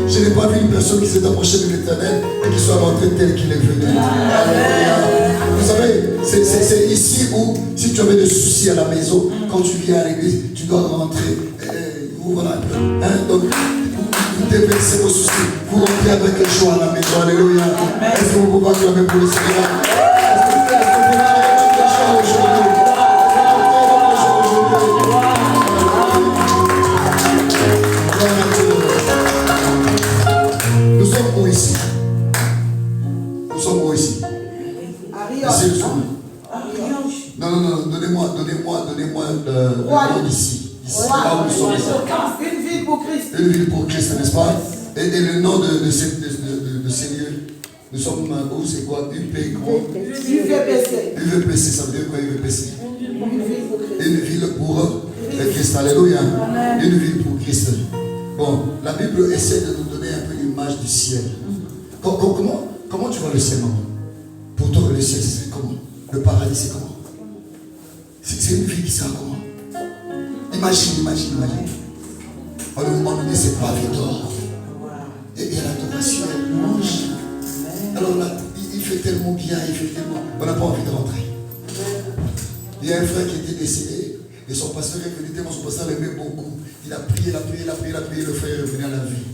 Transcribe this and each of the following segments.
Je n'ai pas vu une personne qui s'est approchée de l'Éternel et qui soit rentrée tel qu'il est venu. Vous savez, c'est ici où, si tu avais des soucis à la maison, quand tu viens à l'église, tu dois rentrer. Ouvre un peu. Donc, vous déversez vos soucis. Vous rentrez avec joie à la maison. Alléluia. Est-ce que vous pouvez acclamer pour le Seigneur? Est-ce que vous pouvez acclamer joie aujourd'hui? Nous sommes où ici? Nous sommes où ici? Ici, nous sommes. Non, donnez-moi le nom d'ici. Là où nous sommes. Une ville pour Christ. Une ville pour Christ, n'est-ce pas? Et le nom de ces lieux, nous sommes où? C'est quoi? UPC. UVPC, ça veut dire quoi UVPC? Une ville pour Christ. Alléluia. Une ville pour Christ. Bon, la Bible essaie de nous donner un peu l'image du ciel. Comment tu vois le ciel, maman? Pour toi, le ciel, c'est comment? Le paradis, c'est comment? C'est une vie qui sera comment? Imagine. On nous dit c'est pas d'or. Et l'adoration, elle mange. Alors là, il fait tellement bien, on n'a pas envie de rentrer. Il y a un frère qui était décédé, et son pasteur est venu, tellement son pasteur l'aimait beaucoup. Il a prié, le frère est revenu à la vie.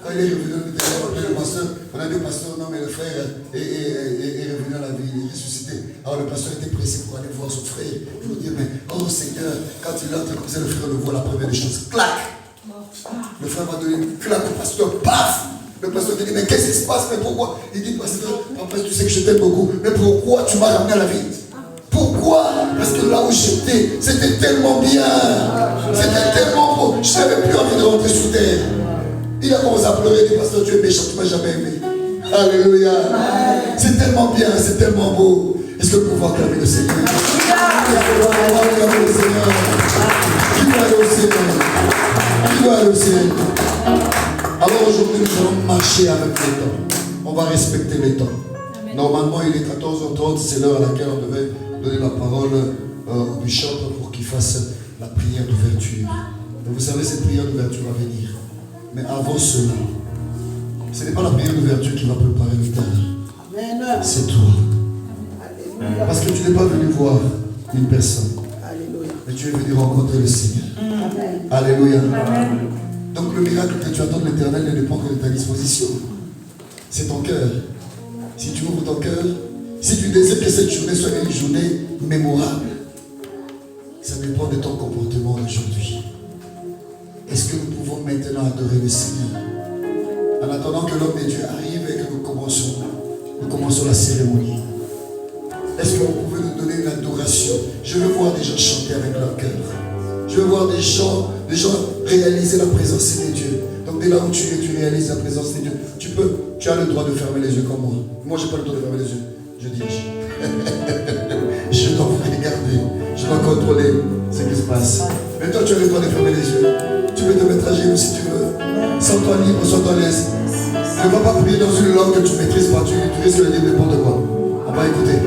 Quand il est revenu, le pasteur, on a dit au pasteur, non mais le frère est revenu à la vie, il est ressuscité. Alors le pasteur était pressé pour aller voir son frère. Il lui dit, mais oh Seigneur, quand il entre comme ça, le frère le voit, la première des choses, clac. Le frère va donner une claque au pasteur, paf. Le pasteur te dit, mais qu'est-ce qui se passe, mais pourquoi? Il dit, pasteur, après tu sais que je t'aime beaucoup, mais pourquoi tu m'as ramené à la vie? Pourquoi? Parce que là où j'étais, c'était tellement bien. C'était tellement beau. Je n'avais plus envie de rentrer sous terre. Il a commencé à pleurer, il dit, pasteur, tu es méchant, tu ne m'as jamais aimé. Alléluia. C'est tellement bien, c'est tellement beau. Est-ce que vous pouvez acclamer le Seigneur? Acclamer le Seigneur. Qui doit aller au ciel? Qui doit aller au ciel? Alors aujourd'hui, nous allons marcher avec le temps. On va respecter les temps. Normalement, il est 14h30, c'est l'heure à laquelle on devait donner la parole au bishop pour qu'il fasse la prière d'ouverture. Mais vous savez, cette prière d'ouverture va venir. Mais avant cela, ce n'est pas la prière d'ouverture qui va préparer le terrain. C'est toi. Parce que tu n'es pas venu voir une personne. Mais tu es venu rencontrer le Seigneur. Alléluia. Donc le miracle que tu attends de l'Éternel ne dépend que de ta disposition. C'est ton cœur. Si tu ouvres ton cœur, si tu désires que cette journée soit une journée mémorable, ça dépend de ton comportement aujourd'hui. Est-ce que nous pouvons maintenant adorer le Seigneur? En attendant que l'homme de Dieu arrive et que nous commençons la cérémonie. Est-ce que vous pouvez nous donner une adoration? Je veux voir des gens chanter avec leur cœur. Je veux voir des gens réaliser la présence de Dieu. Donc dès là où tu es, tu réalises la présence de Dieu. Tu as le droit de fermer les yeux comme moi. Moi, je n'ai pas le droit de fermer les yeux. Je dirige. Je dois vous regarder. Je dois contrôler ce qui se passe. Mais toi, tu as le droit de fermer les yeux. Tu peux te mettre à genoux si tu veux. Sens-toi libre, sens-toi à l'aise. Ne va pas prier dans une langue que tu ne maîtrises pas. Tu risques de dire n'importe quoi. On va écouter.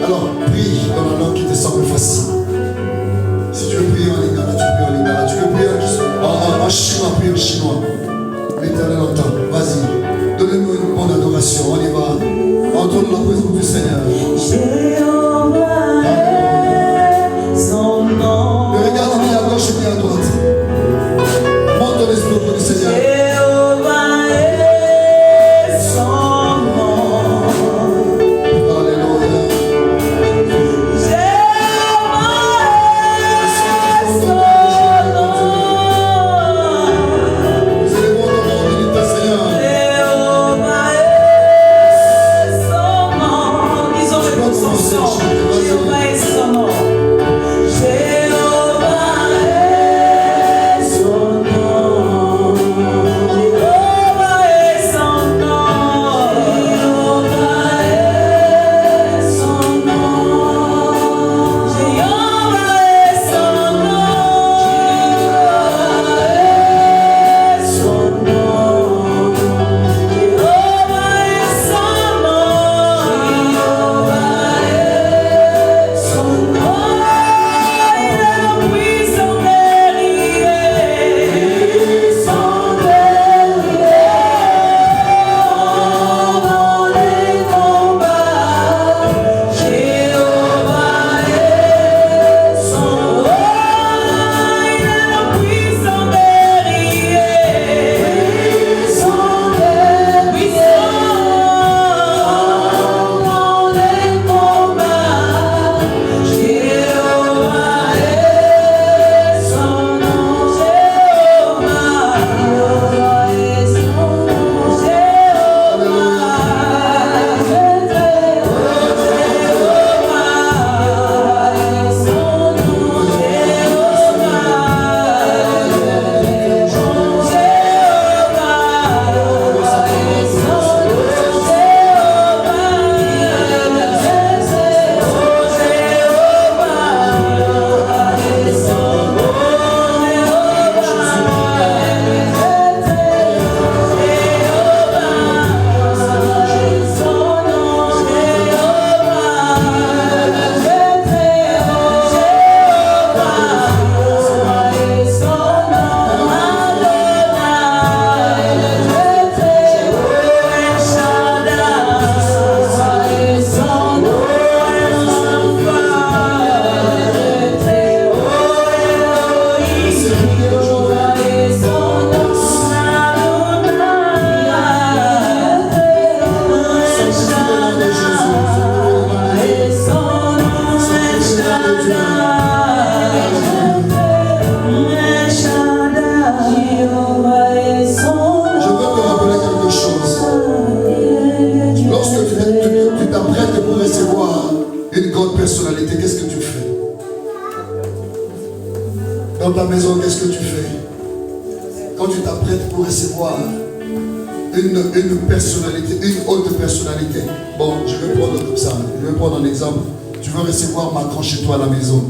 Alors, prie dans la langue qui te semble facile. Si tu veux prier en lingala, tu pries en lingala. Tu veux prier en chinois, prie en chinois. L'Éternel entend. Vas-y. Donnez-nous une bonne adoration. On y va. Entendre la présence du Seigneur. Ne regarde ni à gauche ni à droite. Monte ton esprit auprès du Seigneur. personnalité, qu'est-ce que tu fais? Dans ta maison, qu'est-ce que tu fais? Quand tu t'apprêtes pour recevoir une personnalité, une haute personnalité. Bon, je vais prendre comme ça. Je vais prendre un exemple. Tu veux recevoir Macron chez toi à la maison.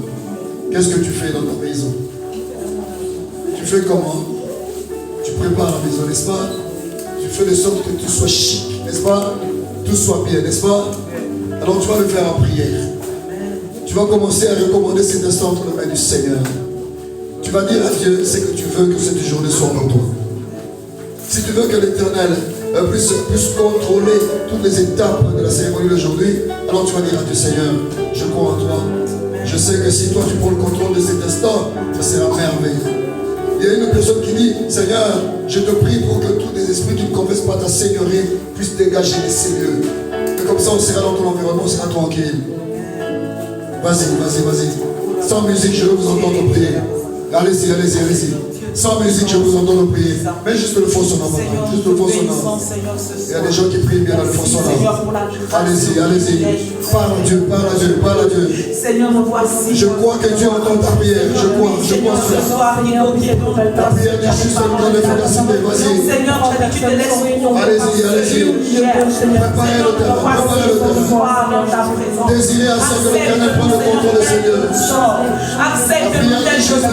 Qu'est-ce que tu fais dans ta maison? Tu fais comment? Tu prépares la maison, n'est-ce pas? Tu fais de sorte que tout soit chic, n'est-ce pas? Tout soit bien, n'est-ce pas? Alors tu vas le faire en prière. Tu vas commencer à recommander cet instant entre les mains du Seigneur. Tu vas dire à Dieu ce que tu veux que cette journée soit pour toi. Si tu veux que l'Éternel puisse contrôler toutes les étapes de la cérémonie d'aujourd'hui, alors tu vas dire à Dieu, Seigneur, je crois en toi. Je sais que si toi tu prends le contrôle de cet instant, ça sera merveilleux. Il y a une personne qui dit, Seigneur, je te prie pour que tous les esprits qui ne confessent pas ta seigneurie puissent dégager de ces lieux. Et comme ça, on sera dans ton environnement, on sera tranquille. Vas-y, vas-y, vas-y. Sans musique, je veux vous entendre prier. Allez-y, allez-y, allez-y. Sans musique, je vous entends prier. Mais juste le faux sonore, maman. Juste le faux sonore. Il y a des gens qui prient bien dans le faux sonore. Allez-y, allez-y. Parle à Dieu, parle à Dieu, parle à Dieu. Seigneur, me voici. Je crois que Dieu entend ta prière. Je crois cela. Ta prière n'est juste un temps d'efficacité. Vas-y. Seigneur, tu te laisses. Allez-y, allez-y. Préparez le terrain. Préparez le terrain. Désirez à ce que l'Éternel prenne le contrôle de ces lieux. Accepte de nous telle chose.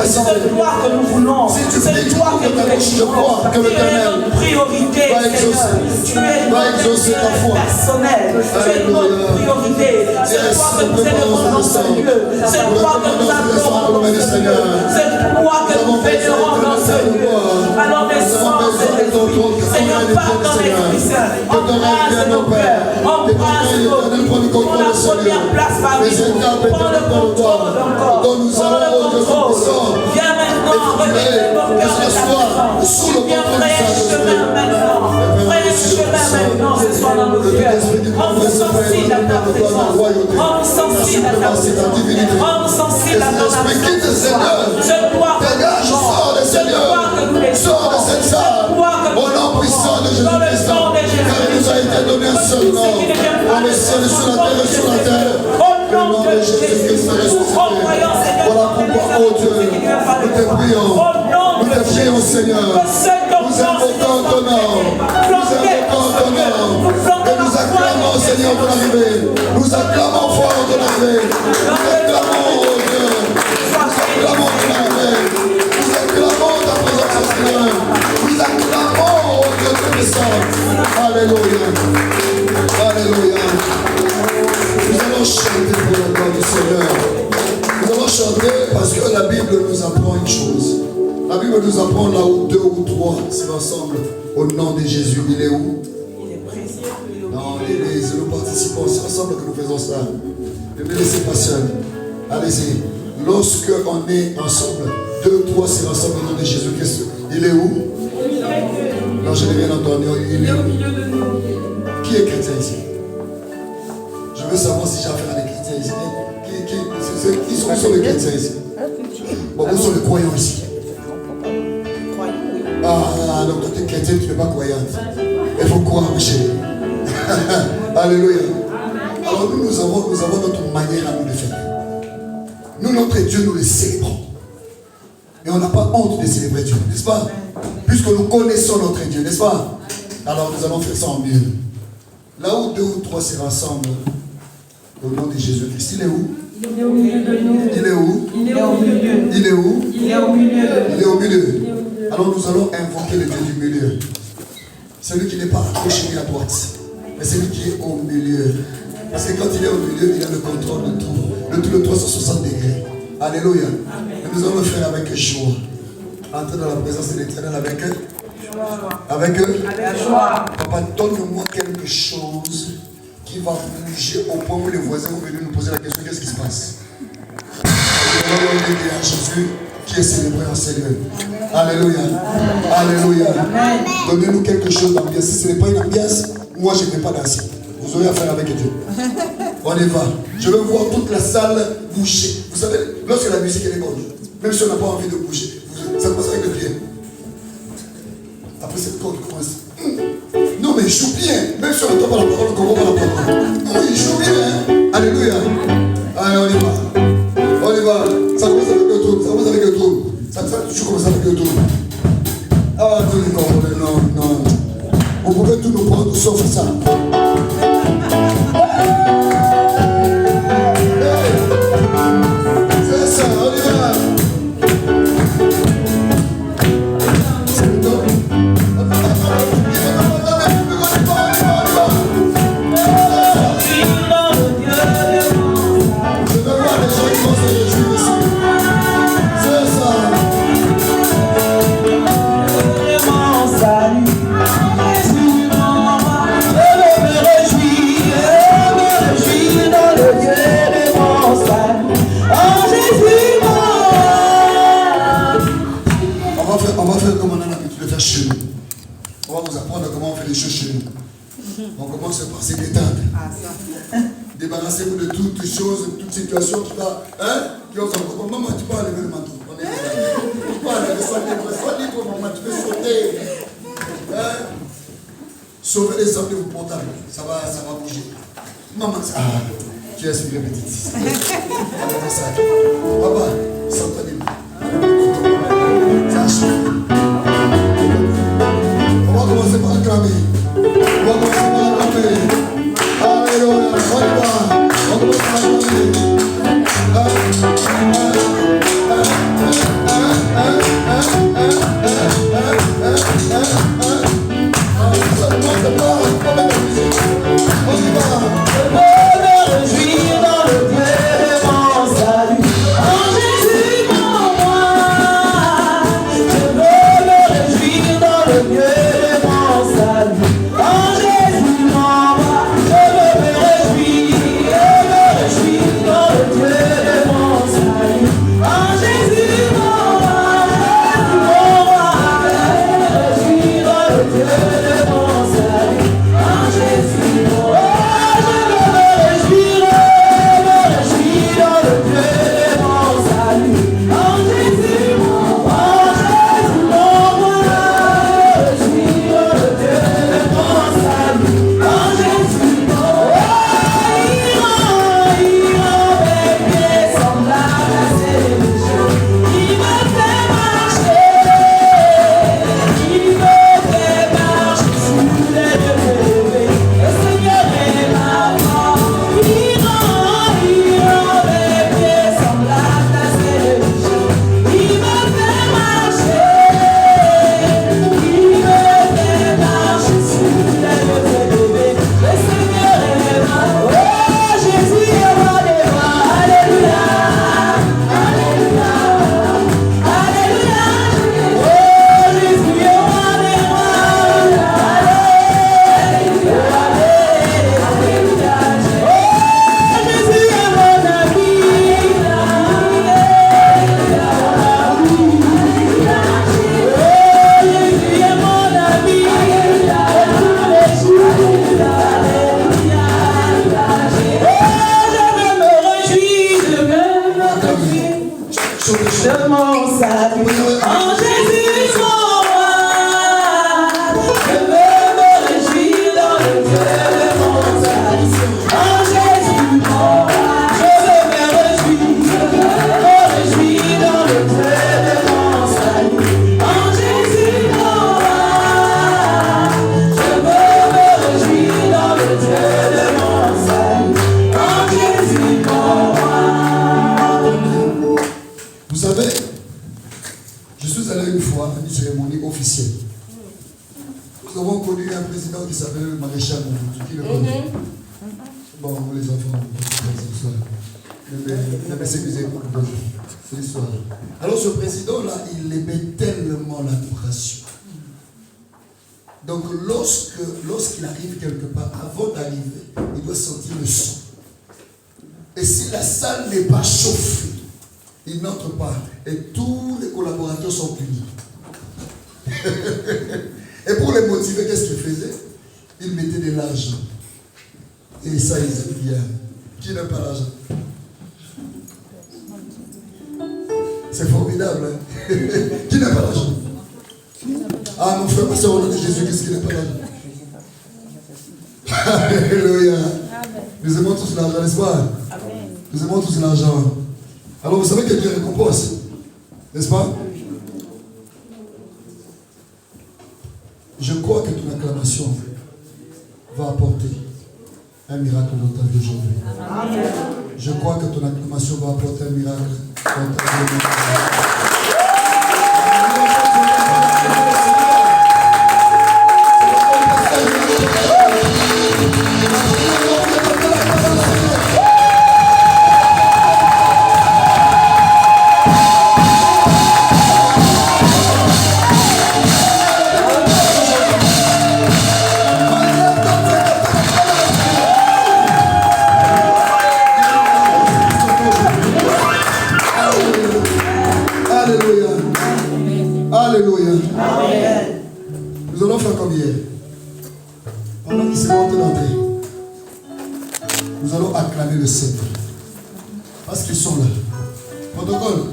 C'est toi que nous voulons. C'est toi que nous voulons. Tu es notre priorité, Seigneur. Tu es notre personnel. Tu es notre priorité. C'est toi que nous élevons dans ce lieu. C'est toi que nous adorons dans ce lieu. C'est toi que nous vénérons dans ce lieu. Alors descends, Saint-Esprit. Seigneur, parle dans l'Esprit Saint. Embrasse nos cœurs. Embrasse nos vies. Prends la première place parmi nous. Prends le contrôle encore. Prends le contrôle. Viens maintenant, remets nos cœurs de ta présence. Viens frayer chemin maintenant. Frayer chemin maintenant ce soir dans nos cœurs. Rends-nous sensibles à ta présence. Rends-nous sensibles à ta présence. Rends-nous sensibles à ta présence. Je crois que nous sors de cette salle. Au nom puissant de Jésus-Christ. Car il nous a été donné un seul nom. Dans les cieux et sur la terre et sur la terre. Au nom de Jésus-Christ ressuscité. Voilà pourquoi, oh Dieu, nous te prions. Nous te prions, Seigneur. Nous invoquons ton nom. Nous invoquons ton nom. Et nous acclamons, Seigneur, ton arrivée. Nous acclamons fort ton arrivée. Nous acclamons, oh Dieu. Nous acclamons ton arrivée. Nous acclamons ta présence, Seigneur. Nous acclamons, oh Dieu, ton puissance. Alléluia. Alléluia. Nous allons chanter pour la gloire du Seigneur. Nous allons chanter parce que la Bible nous apprend une chose. La Bible nous apprend là où deux ou trois sont ensemble au nom de Jésus. Il est où? Il est précieux. Dans l'église, nous participons. C'est ensemble que nous faisons ça. Ne me laissez pas seul. Allez-y. Lorsque on est ensemble, deux ou trois sont ensemble au nom de Jésus-Christ. Il est où? Non, je n'ai rien entendu. Il est où? Qui est chrétien ici? Je veux savoir si j'ai affaire à des chrétiens ici. Qui sont les chrétiens ici? Bon, où sont les croyants ici? Ah, donc toi tu es chrétien, tu n'es pas croyante. Il faut croire, mes chéris. Alléluia. Alors nous avons notre manière à nous de faire. Nous, notre Dieu, nous le célébrons. Et on n'a pas honte de célébrer Dieu, n'est-ce pas? Puisque nous connaissons notre Dieu, n'est-ce pas? Alors nous allons faire ça en mieux. Là où deux ou trois se rassemblent, au nom de Jésus-Christ, il est où? Il est au milieu de nous. Il est où? Il est au milieu. Il est où? Il est au milieu. Il est au milieu. Alors nous allons invoquer le Dieu du milieu. Celui qui n'est pas à gauche ni à droite, mais celui qui est au milieu. Parce que quand il est au milieu, il a le contrôle de tout. De tout le 360 degrés. Alléluia. Et nous allons le faire avec joie. Entrer dans la présence de l'Éternel avec eux. Avec eux. Avec joie. Papa, donne-moi quelque chose qui va bouger au point où les voisins vont venir nous poser la question, qu'est-ce qui se passe? À Jésus qui est célébré en ces lieux. Alléluia. Alléluia. Donnez-nous quelque chose d'ambiance. Si ce n'est pas une ambiance, moi je ne vais pas danser. Vous aurez affaire avec Dieu. On y va. Je veux voir toute la salle bouger. Vous savez, lorsque la musique est bonne, même si on n'a pas envie de bouger, ça commence avec le pied. Après cette corde commence. Non mais il joue bien. Même si on n'entend pas la parole, on comprend pas la parole. Non, il joue bien. Alléluia. Allez, on y va. On y va. Ça commence avec le trou. Ça commence avec le trou. Ça fait toujours commencer avec le trou. Ah, non. Vous pouvez tout nous prendre sauf ça. C'est ça, on y va. On va faire comme on a l'habitude de faire chez nous. On va vous apprendre comment on fait les choses chez nous. On commence par se détendre. Débarrassez-vous de toutes choses, de toutes situations qui va. Qui va vous maman, tu peux enlever le manteau. Tu peux enlever, sois libre, maman, tu peux sauter. Sauvez les hommes de vos portables. Ça va bouger. Maman, tu es une répétitrice. Papa, sortez les mains. On va commencer par acclamer. Alléluia. On y va. On commence par acclamer. Alors ce président-là, il aimait tellement l'adoration. Donc lorsqu'il arrive quelque part, avant d'arriver, il doit sentir le son. Et si la salle n'est pas chauffée, il n'entre pas. Et tous les collaborateurs sont punis. Et pour les motiver, qu'est-ce qu'il faisait? Il mettait de l'argent. Et ça, ils aiment bien. Qui n'aime pas l'argent? C'est formidable. Hein? Qui n'a pas l'argent? Ah, mon frère, ma soeur, au nom de Jésus, qu'est-ce qui n'a pas l'argent? Alléluia. Nous aimons tous l'argent, n'est-ce pas? Nous aimons tous l'argent. Alors vous savez que Dieu récompense. N'est-ce pas? Je crois que ton acclamation va apporter un miracle dans ta vie aujourd'hui. Je crois que ton acclamation va apporter un miracle dans ta vie aujourd'hui. Alléluia. Amen. Nous allons faire comme hier. Pendant qu'ils se montent d'entrée, nous allons acclamer le Seigneur. Parce qu'ils sont là. Protocole.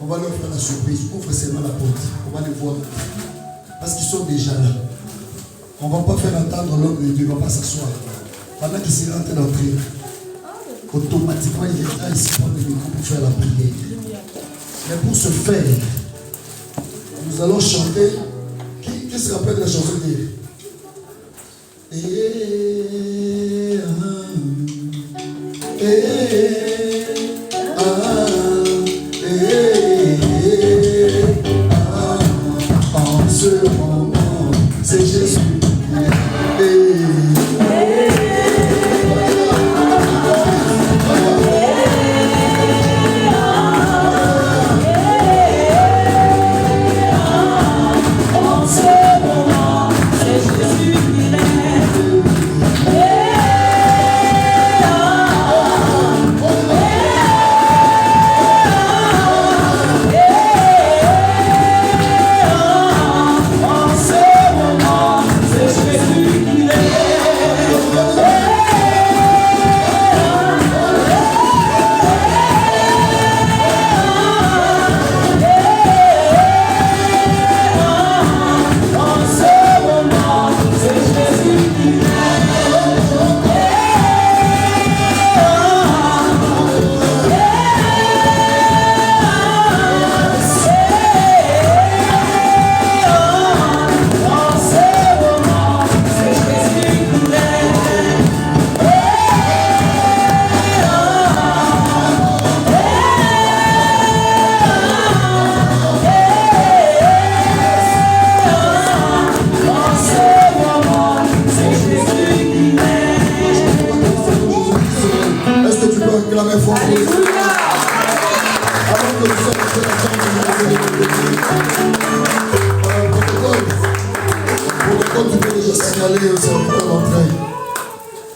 On va leur faire la surprise. Ouvre seulement la porte. On va les voir. Parce qu'ils sont déjà là. On ne va pas faire attendre l'homme de Dieu. Il ne va pas s'asseoir. Pendant qu'ils se rentrent d'entrée, automatiquement il est là ici prendre le micro pour faire la prière. Mais pour ce faire, nous allons chanter. Qui se rappelle de la chanson d'hier? En ce moment, c'est Jésus.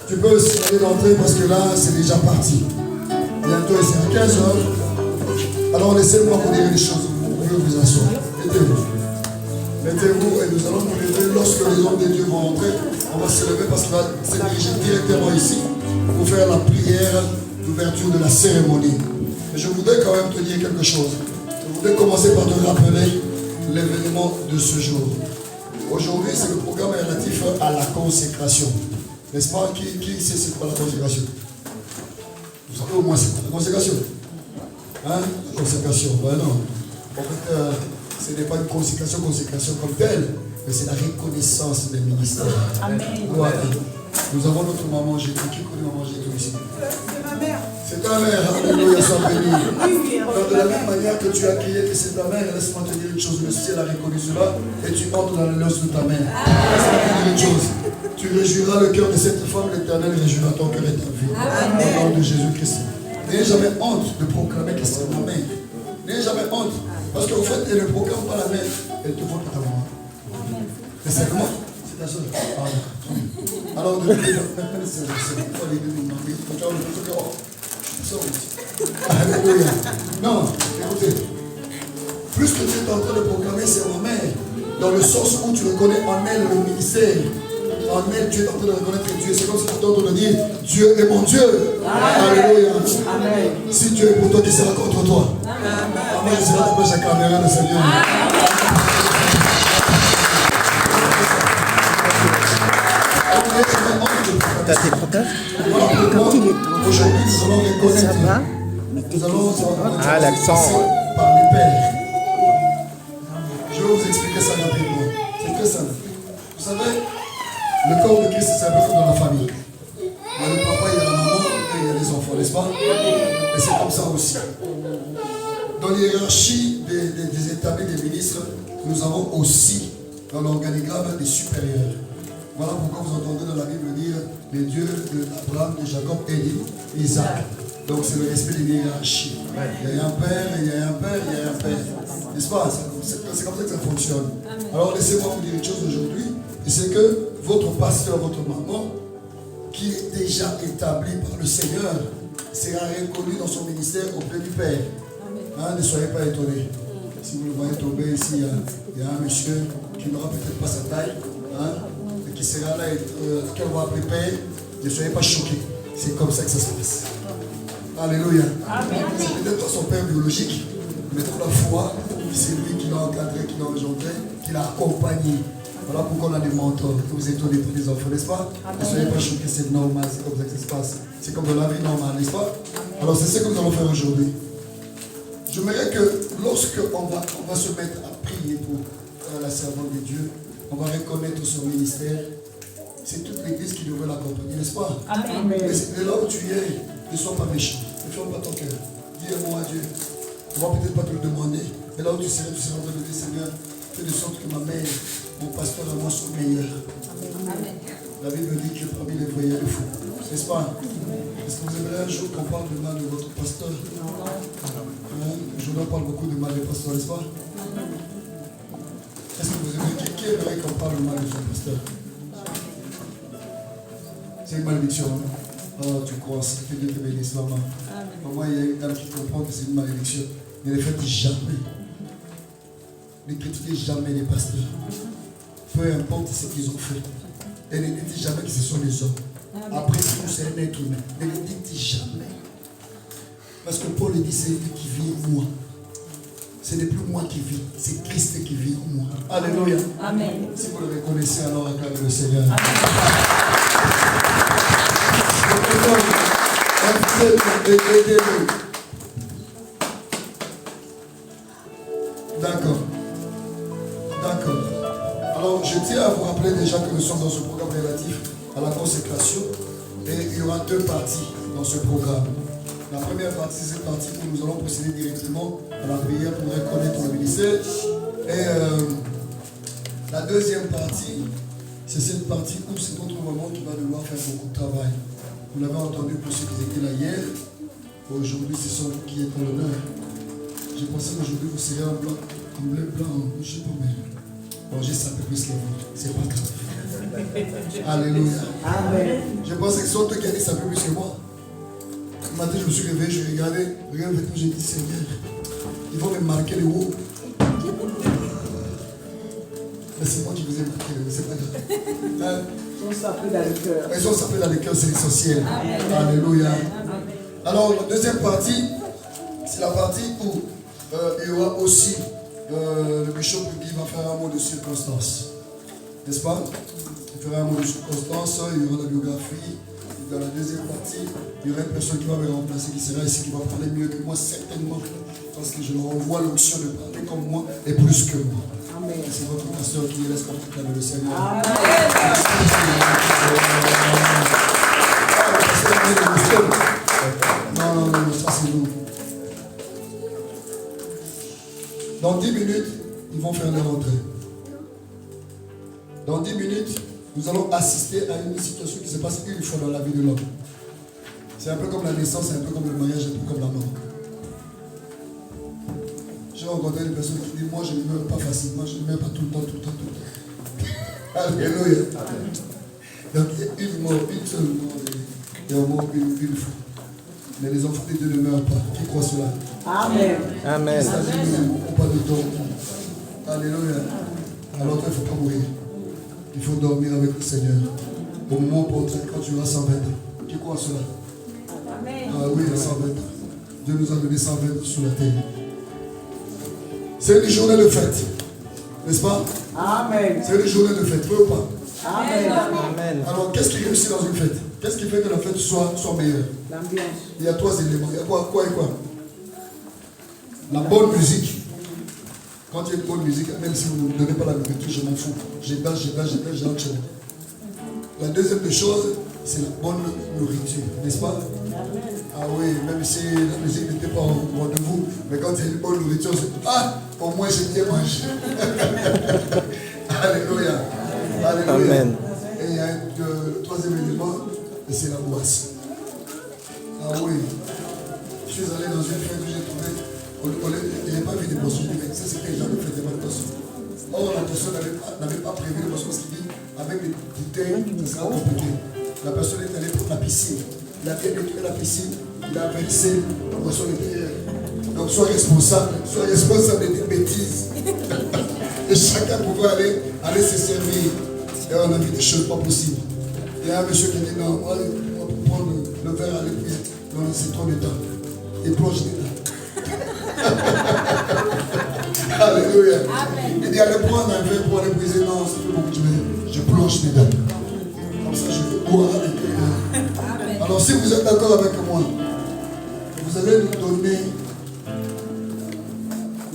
Tu peux signaler l'entrée parce que là, c'est déjà parti. Bientôt, c'est à 15h. Alors, laissez-moi vous dire les choses. Vous pouvez vous asseoir. Mettez-vous. Mettez-vous et nous allons nous lever. Lorsque les hommes de Dieu vont entrer, on va se lever parce qu'il va se diriger directement ici pour faire la prière d'ouverture de la cérémonie. Mais je voudrais quand même te dire quelque chose. Je voudrais commencer par te rappeler l'événement de ce jour. Aujourd'hui, c'est le programme relatif à la consécration. N'est-ce pas? Qui sait c'est quoi la consécration? Vous savez au moins c'est quoi la consécration? Hein? La consécration, ben non. En fait, ce n'est pas une consécration comme telle, mais c'est la reconnaissance des ministères. Amen. Voilà. Nous avons notre maman Jésus. Qui connaît maman Jésus ici? C'est ma mère. C'est ta mère, alléluia, sois béni. Alors de la même manière que tu as crié que c'est ta mère, laisse-moi te dire une chose, le ciel a reconnu cela et tu entres dans le noces de ta mère. Laisse-moi te dire une chose, tu réjouiras le cœur de cette femme, l'Éternel réjouira ton cœur et ta vie. Au nom de Jésus-Christ. N'ayez jamais honte de proclamer que c'est ma mère. N'ayez jamais honte, parce qu'au fait, elle ne proclame pas la mère, elle te voit que ta maman. Et c'est comment? C'est ta soeur. Alors, de alléluia. Non, écoutez. Plus que tu es en train de proclamer, c'est ma mère. Dans le sens où tu reconnais en elle le ministère. En elle, tu es en train de reconnaître Dieu. C'est comme si tu es en train de dire Dieu est mon Dieu. Alléluia. Amen. Si Dieu est pour toi, qui sera contre toi? Amen. Je serai pour j'acclamerai le Seigneur. T'as tes protages? Quand il est temps. Aujourd'hui, nous allons reconnaître. Ça va? Nous allons Ah, l'accent. par les pères. Je vais vous expliquer ça rapidement. C'est très simple. Vous savez, le corps de Christ, c'est un peu comme dans la famille. Il y a le papa, il y a la maman et il y a les enfants, n'est-ce pas? Et c'est comme ça aussi. Dans l'hiérarchie des établis des ministres, nous avons aussi dans l'organigramme des supérieurs. Voilà pourquoi vous entendez dans la Bible dire les dieux d'Abraham, de Jacob et d'Isaac. Donc c'est le respect des hiérarchies. Il y a un père, il y a un père, il y a un père. N'est-ce pas? C'est comme ça que ça fonctionne. Alors laissez-moi vous dire une chose aujourd'hui, et c'est que votre pasteur, votre maman, qui est déjà établi par le Seigneur, sera reconnu dans son ministère auprès du Père. Hein, ne soyez pas étonnés. Si vous le voyez tomber ici, il y a un monsieur qui n'aura peut-être pas sa taille, hein, et qui sera là, qu'elle va appeler Père. Ne soyez pas choqués. C'est comme ça que ça se passe. Alléluia. C'est peut-être pas son père biologique, mais pour la foi, c'est lui qui l'a encadré, qui l'a engendré, qui l'a accompagné. Voilà pourquoi on a des mentors. Vous étonnez pour les enfants, n'est-ce pas? Ne soyez pas choqués, c'est normal, c'est comme ça que ça se passe. C'est comme dans la vie normale, n'est-ce pas? Alors c'est ce que nous allons faire aujourd'hui. J'aimerais que lorsqu'on va se mettre à prier pour la servante de Dieu, on va reconnaître son ministère. C'est toute l'église qui devrait l'accompagner, n'est-ce pas? Amen. Mais là où tu es, ne sois pas méchant. Ne ferme pas ton cœur. Dis un mot à Dieu. On ne va peut-être pas te le demander. Mais là où tu seras en train de dire, Seigneur, fais de sorte que ma mère, mon pasteur et moi soient meilleurs. Amen. La Bible dit que parmi les voyants de fou. N'est-ce pas? Est-ce que vous aimeriez un jour qu'on parle de mal de votre pasteur? Non. Je ne parle beaucoup de mal des pasteurs, n'est-ce pas? Est-ce que vous aimeriez qui aimerait qu'on parle de mal de son pasteur? C'est une malédiction. Oh, tu crois, que Dieu te bénisse, maman. Maman, il y a une dame qui comprend que c'est une malédiction. Ne les faites jamais. Ne critiquez jamais les pasteurs. Peu importe ce qu'ils ont fait. Et ne dites jamais que ce sont les hommes. Après tout, c'est un être humain. Ne le dites jamais. Parce que Paul dit, c'est lui qui vit en moi. Ce n'est plus moi qui vis, c'est Christ qui vit en moi. Alléluia. Amen. Si vous le reconnaissez, alors acclamez le Seigneur. Aidez-le. D'accord. Alors, je tiens à vous rappeler déjà que nous sommes dans ce programme relatif à la consécration. Et il y aura deux parties dans ce programme. La première partie, c'est cette partie où nous allons procéder directement à la prière pour reconnaître le ministère. Et la deuxième partie, c'est cette partie où c'est notre maman qui va devoir faire beaucoup de travail. Vous l'avez entendu pour ceux qui étaient là hier. Aujourd'hui, c'est son qui est en l'honneur. J'ai pensé qu'aujourd'hui, vous serez en blanc, en bleu, blanc, je ne sais pas, mais bon, j'ai ça un peu plus que vous. C'est pas grave. Alléluia. Amen. Je pense que c'est toi qui as dit ça un peu plus que moi. Le matin, je me suis réveillé, je regardais, j'ai dit, Seigneur, ils vont me marquer les hauts. Mais c'est moi qui vous ai marqué, c'est pas grave. Ils sont sapés dans le cœur. Ils sont sapés dans le cœur, c'est l'essentiel. Alléluia. Alors, la deuxième partie, c'est la partie où il y aura aussi le bishop qui va faire un mot de circonstance. N'est-ce pas? Il fera un mot de circonstance, il y aura la biographie. Dans la deuxième partie, il y aura une personne qui va me remplacer, qui sera ici, qui va parler mieux que moi, certainement. Parce que je leur envoie l'option de parler comme moi et plus que moi. Amen. C'est votre pasteur qui laisse proclamer le Seigneur. Amen. Non, ça c'est nous. Dans 10 minutes, ils vont faire leur entrée. Dans 10 minutes, nous allons assister à une situation qui se passe une fois dans la vie de l'homme. C'est un peu comme la naissance, c'est un peu comme le mariage, un peu comme la mort. J'ai rencontré des personnes qui disent, moi je ne meurs pas facilement, je ne meurs pas tout le temps. Alléluia. Donc il y a une mort, une seule mort, il y a un mort une fois. Mais les enfants de Dieu ne meurent pas. Qui croit cela? Amen. Amen. Il s'agit de pas de temps. Alléluia. Alors toi, il ne faut pas mourir. Il faut dormir avec le Seigneur. Au moment opportun, quand tu auras 120 ans. Qui croit cela? Amen. Ah oui, 120 ans. Dieu nous a donné 120 ans sur la terre. C'est une journée de fête. N'est-ce pas? Amen. C'est une journée de fête. Oui ou pas? Amen. Amen. Alors, qu'est-ce qui réussit dans une fête? Qu'est-ce qui fait que la fête soit meilleure? L'ambiance. Il y a 3 éléments. Il y a quoi et quoi? La bonne musique. Quand il y a une bonne musique, même si vous ne me donnez pas la nourriture, je m'en fous. Je danse, j'ai autre chose. La deuxième des choses, c'est la bonne nourriture, n'est-ce pas? Ah oui, même si la musique n'était pas au rendez-vous, mais quand il y a une bonne nourriture, c'est ah, au moins j'ai bien mangé. Alléluia. Alléluia. Amen. Et il y a le troisième élément, c'est la boisson. Ah oui. Je suis allé dans une fête que j'ai trouvée. Il n'y a pas vu des boissons, mais ça c'était les gens qui faisaient pas de boissons. Or, la personne n'avait pas prévu les boissons, parce qu'il dit avec des bouteilles, ça sera compliqué. La personne est allée pour la piscine. Il a bien nettoyé la piscine, il a versé la boisson intérieure. Donc, sois responsable des bêtises. Et chacun pouvait aller se servir. Et on a vu des choses pas possibles. Il y a un monsieur qui dit non, on va prendre le verre à l'épuise. Non, c'est trop de temps. Il plonge dedans. Alléluia. Il dit allez prendre un verre pour aller briser. Non, c'est trop beaucoup. Je plonge dedans. Comme ça, je vais boire à l'intérieur. Alors, si vous êtes d'accord avec moi, vous allez nous donner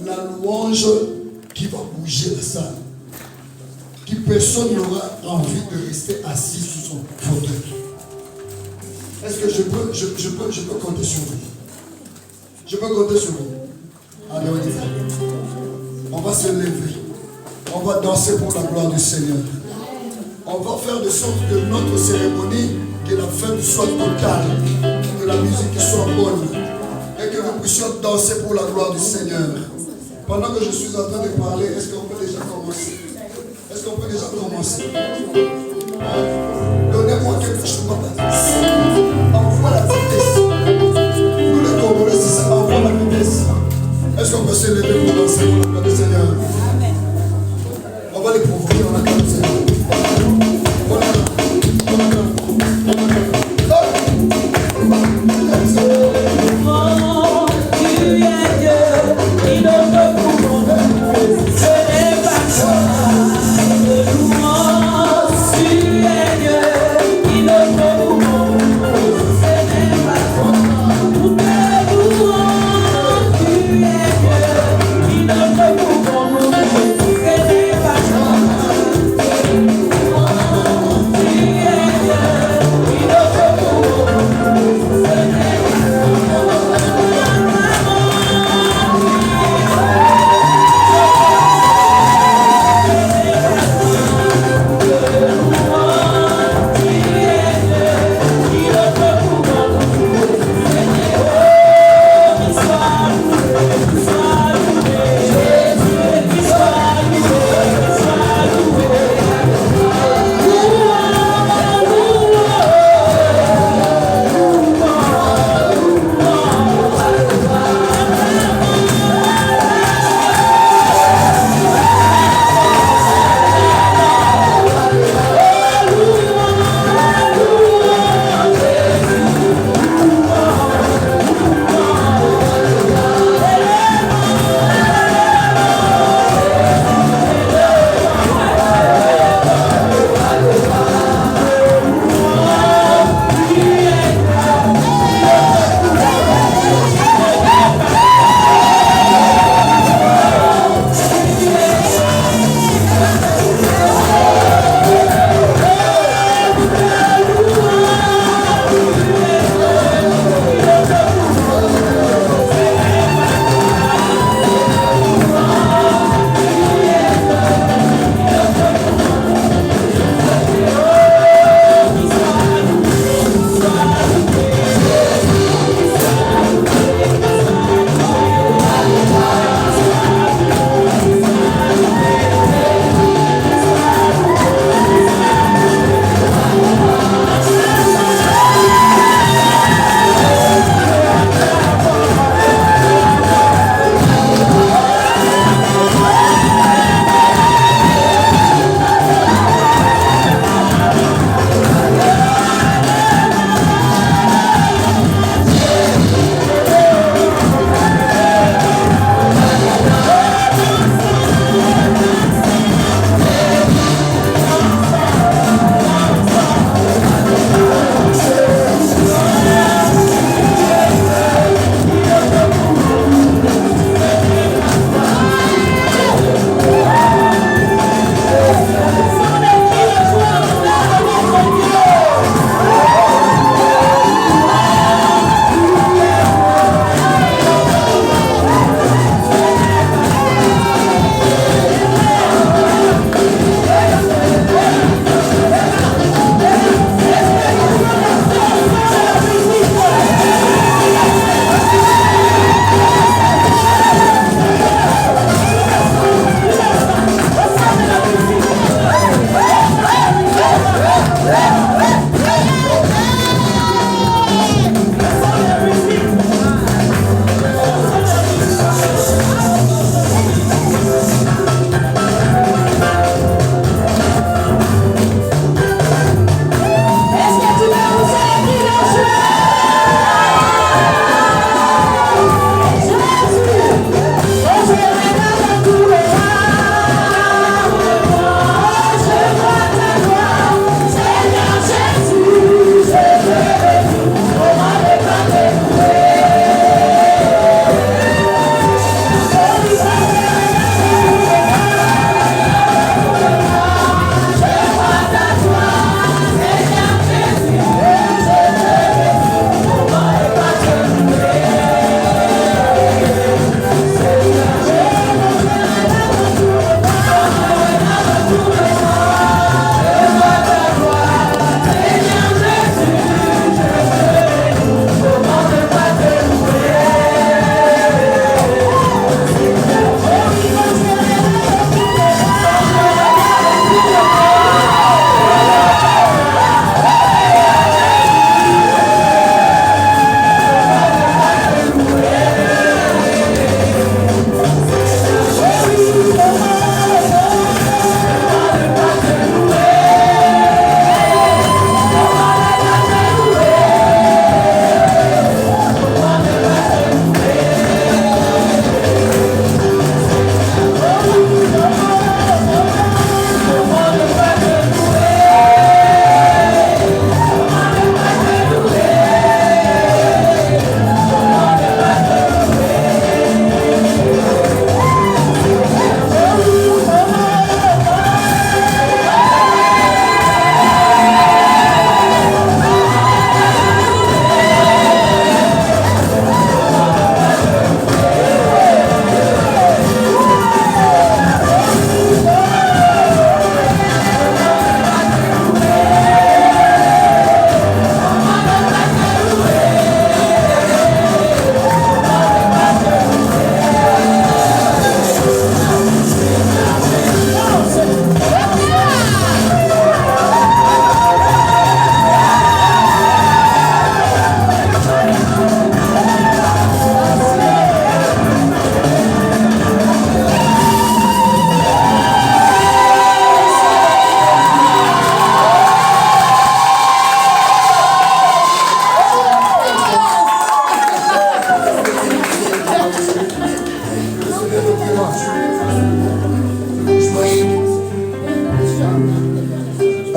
la louange qui va bouger la salle. Que personne n'aura envie de rester assis sur son fauteuil. Est-ce que je peux compter sur vous? Je peux compter sur vous. Allez, on y va. On va se lever. On va danser pour la gloire du Seigneur. On va faire de sorte que notre cérémonie, que la fête soit totale, que la musique soit bonne et que nous puissions danser pour la gloire du Seigneur. Pendant que je suis en train de parler, est-ce qu'on peut déjà commencer? Est-ce qu'on peut déjà commencer? Donnez-moi quelque chose. Envoie la vitesse. Nous les Congolais, c'est ça, envoie la vitesse. Est-ce qu'on peut se lever pour danser pour la gloire du Seigneur? On va les provoquer dans la gloire du Seigneur. Tu es Dieu.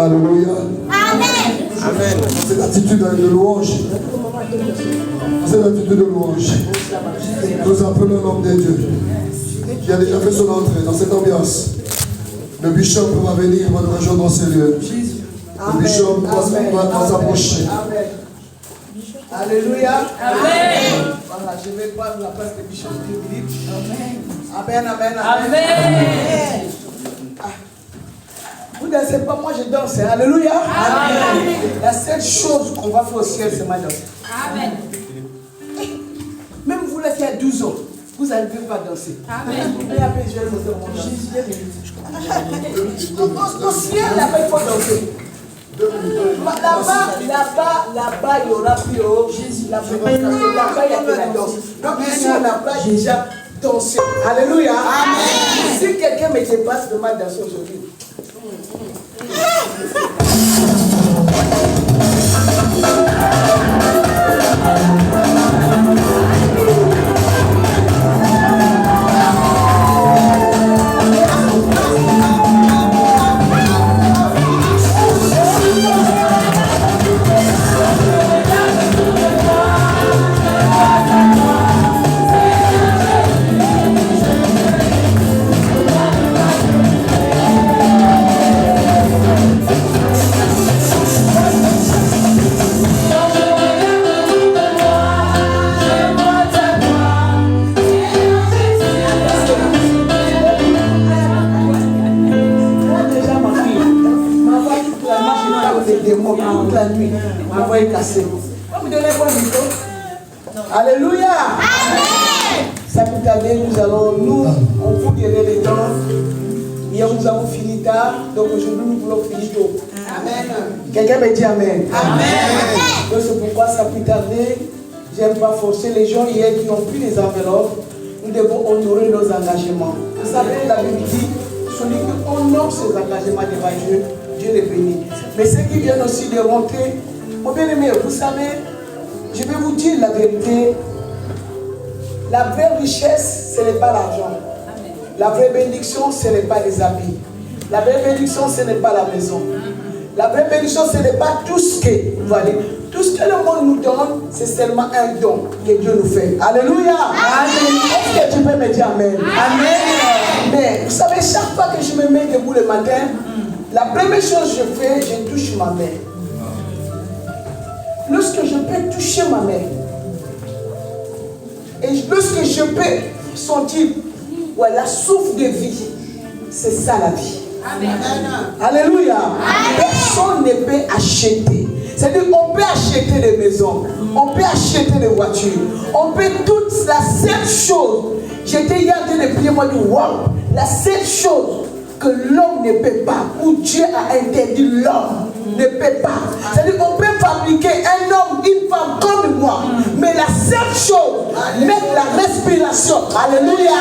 Alléluia. Amen. Cette attitude de louange. Cette attitude de louange. Nous appelons l'homme de Dieu qui a déjà fait son entrée dans cette ambiance. Le bishop va venir, va nous rejoindre dans ces lieux. Le bishop va s'approcher. Alléluia. Amen. Voilà, je vais prendre la place du bishop Philippe. Amen. Amen. Amen. Vous ne dansez pas, moi je danse. Alléluia. Amen. La seule chose qu'on va faire au ciel, c'est ma danse. Amen. Même vous là qui avez 12 ans, vous n'arrivez pas à danser. Amen. Mais après, je vais vous dire mon Au ciel, là-bas, il faut danser. Là-bas, il y aura plus haut. Là-bas, il y a que la danse. Donc ici, on n'a pas déjà dansé. Alléluia. Amen. Si quelqu'un me dépasse de ma danse aujourd'hui. Toute la nuit, ma voix est cassée. Vous me donnez quoi, micro? Alléluia. Ça peut tarder, nous, on vous dirait les temps. Hier, nous avons fini tard, donc aujourd'hui, nous voulons finir tôt. Amen. Quelqu'un me dit Amen. Amen. Donc c'est pourquoi ça peut tarder. J'aime pas forcer les gens hier qui n'ont plus les enveloppes. Nous devons honorer nos engagements. Vous savez, la Bible dit, celui qui honore ses engagements devant Dieu, Dieu les bénit. Mais ceux qui viennent aussi de rentrer, mon bien-aimé, vous savez, je vais vous dire la vérité. La vraie richesse, ce n'est pas l'argent. La vraie bénédiction, ce n'est pas les habits. La vraie bénédiction, ce n'est pas la maison. La vraie bénédiction, ce n'est pas tout ce que, voilà, tout ce que le monde nous donne, c'est seulement un don que Dieu nous fait. Alléluia. Amen. Est-ce que tu peux me dire Amen? Amen. Mais vous savez, chaque fois que je me mets debout le matin, la première chose que je fais, je touche ma mère. Lorsque je peux toucher ma mère, et lorsque je peux sentir où elle souffre de vie, c'est ça la vie. Amen. Alléluia. Amen. Personne ne peut acheter. C'est-à-dire qu'on peut acheter des maisons, on peut acheter des voitures, on peut toute la seule chose. J'étais hier en train de prier, moi, du wow, la seule chose que l'homme ne peut pas, où Dieu a interdit l'homme, ne peut pas. C'est-à-dire qu'on peut fabriquer un homme, une femme comme moi, mais la seule chose, mettre la respiration. Alléluia.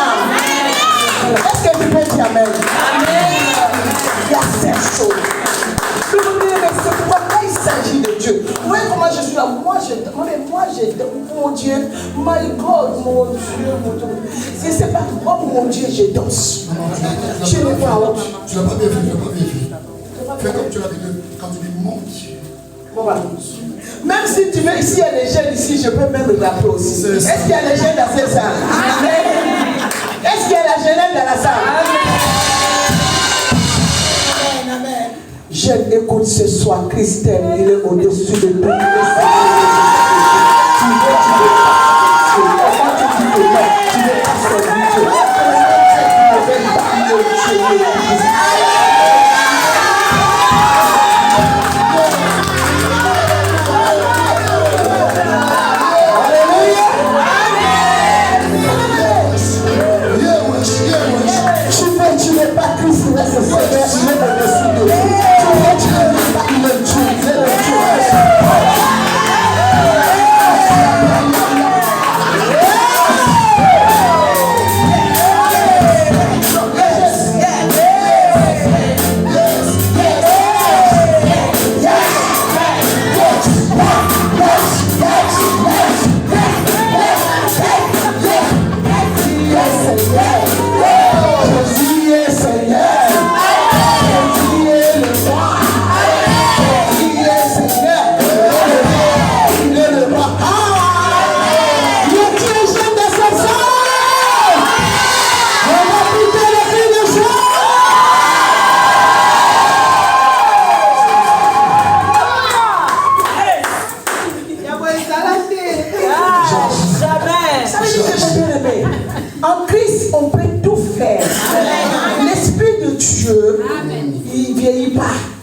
Est-ce que tu peux dire Amen? La seule chose. C'est pourquoi quand il s'agit de Dieu, vous voyez comment je suis là, moi je mon Dieu, my God, mon Dieu, mon Dieu. Je ne sais pas, oh mon Dieu, je danse. Je n'ai pas honte. Tu n'as pas bien fait, tu n'as pas bien fait. Fais comme tu l'as dit, quand tu dis mon Dieu. Bon, voilà. Même si tu veux, ici il y a des jeunes ici, je peux même le rappeler aussi. Est-ce qu'il y a des jeunes dans cette salle? Amen. Est-ce qu'il y a la jeunesse dans la salle? Amen. Je écoute ce soir, Christelle, il est au-dessus de tout. Tu n'es pas Christ, mais c'est Seigneur, il est au-dessus de tout. Tu n'es pas le Dieu, il est le Dieu.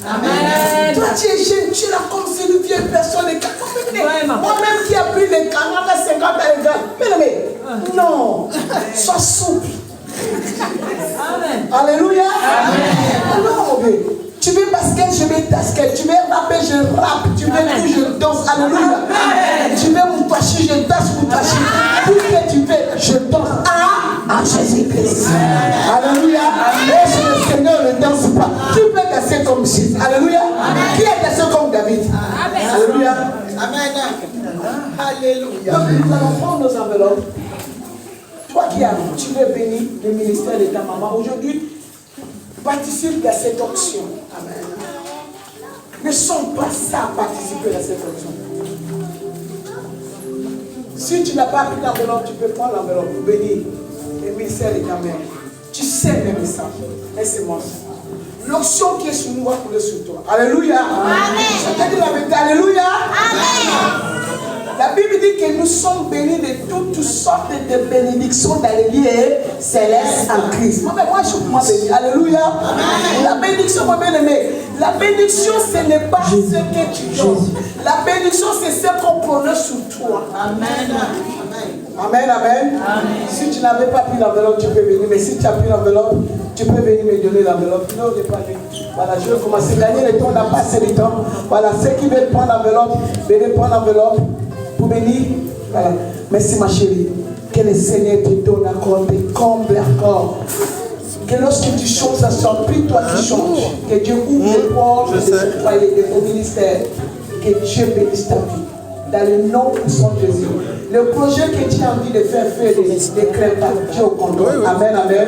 Amen. Toi, tu es jeune, tu es là comme si une vieille personne. Moi-même qui a plus de 40 à 50 ans. Mais non, sois souple. Amen. Alléluia. Amen. Non, mais tu veux basket, je vais basket. Tu veux rapper, je rappe. Tu veux tout, je danse. Alléluia. Amen. Tu veux moutachi, je danse moutachi. Tout ce que tu veux, je danse. À Jésus-Christ. Alléluia. Et si le Seigneur ne danse pas, tu peux danser comme Jésus. Alléluia. Qui est dansé comme David? Alléluia. Amen. Alléluia. Donc nous allons prendre nos enveloppes. Toi qui as, tu veux bénir le ministère de ta maman aujourd'hui, participe à cette option. Amen. Ne sont pas ça à participer à cette option. Si tu n'as pas pris l'enveloppe, tu peux prendre l'enveloppe pour bénir le ministère de ta mère. Tu sais mes messages. Laissez-moi ça. L'option qui est sur nous va couler sur toi. Alléluia. Amen. Ça t'a dit la vérité. Alléluia. Amen. La Bible dit que nous sommes bénis de toutes sortes de bénédictions dans les lieux célestes en Christ. Moi, je suis béni. Alléluia. Amen. La bénédiction, mon bien-aimé, la bénédiction, ce n'est pas ce que tu donnes. La bénédiction, c'est ce qu'on prononce sur toi. Amen. Amen, amen. Si tu n'avais pas pris l'enveloppe, tu peux venir. Mais si tu as pris l'enveloppe, tu peux venir me donner l'enveloppe. Non, je n'ai pas vu. Voilà, je vais commencer à gagner le temps, on n'a pas assez de temps. Voilà, ceux qui veulent prendre l'enveloppe, venez prendre l'enveloppe. Pour bénir, voilà. Merci ma chérie. Que le Seigneur te donne encore, te comble encore. Que lorsque tu changes, ça soit plus toi qui changes. Que Dieu ouvre les portes de ce foyer, de ton ministère. Que Dieu bénisse ta vie. Dans le nom puissant de Jésus. Le projet que tu as envie de faire, ne crée pas. Dieu au contrôle. Amen, amen.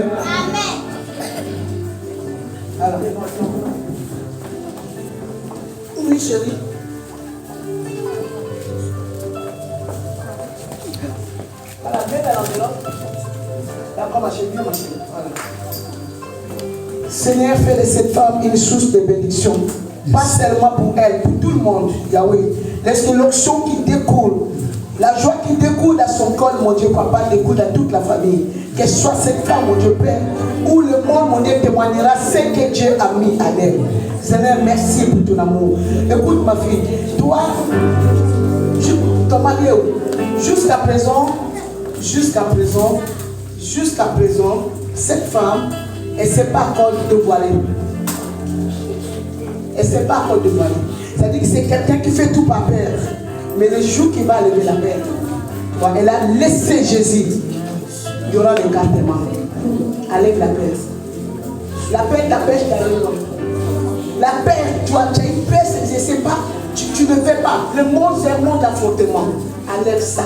Alors. Oui, chérie. Voilà, mets dans l'enveloppe. D'accord, ma chérie, ma chérie. Voilà. Seigneur, fais de cette femme une source de bénédiction. Pas seulement pour elle, pour tout le monde, Yahweh. Laisse que l'onction qui découle, la joie qui découle à son col, mon Dieu, papa, découle à toute la famille. Que soit cette femme, mon Dieu, Père, où le monde, mon Dieu, témoignera ce que Dieu a mis à elle. Seigneur, merci pour ton amour. Écoute, ma fille, toi, ton mari, jusqu'à présent, cette femme, elle ne s'est pas encore dévoilée. Elle ne s'est pas encore dévoilée. C'est-à-dire que c'est quelqu'un qui fait tout par peur. Mais le jour qu'il va lever la paix, elle a laissé Jésus. Il y aura l'écartement. Avec la paix. La paix t'empêche d'aller loin. La paix, toi, tu as une paix, je ne sais pas. Tu ne fais pas. Le monde, c'est un monde d'affrontement. Enlève ça.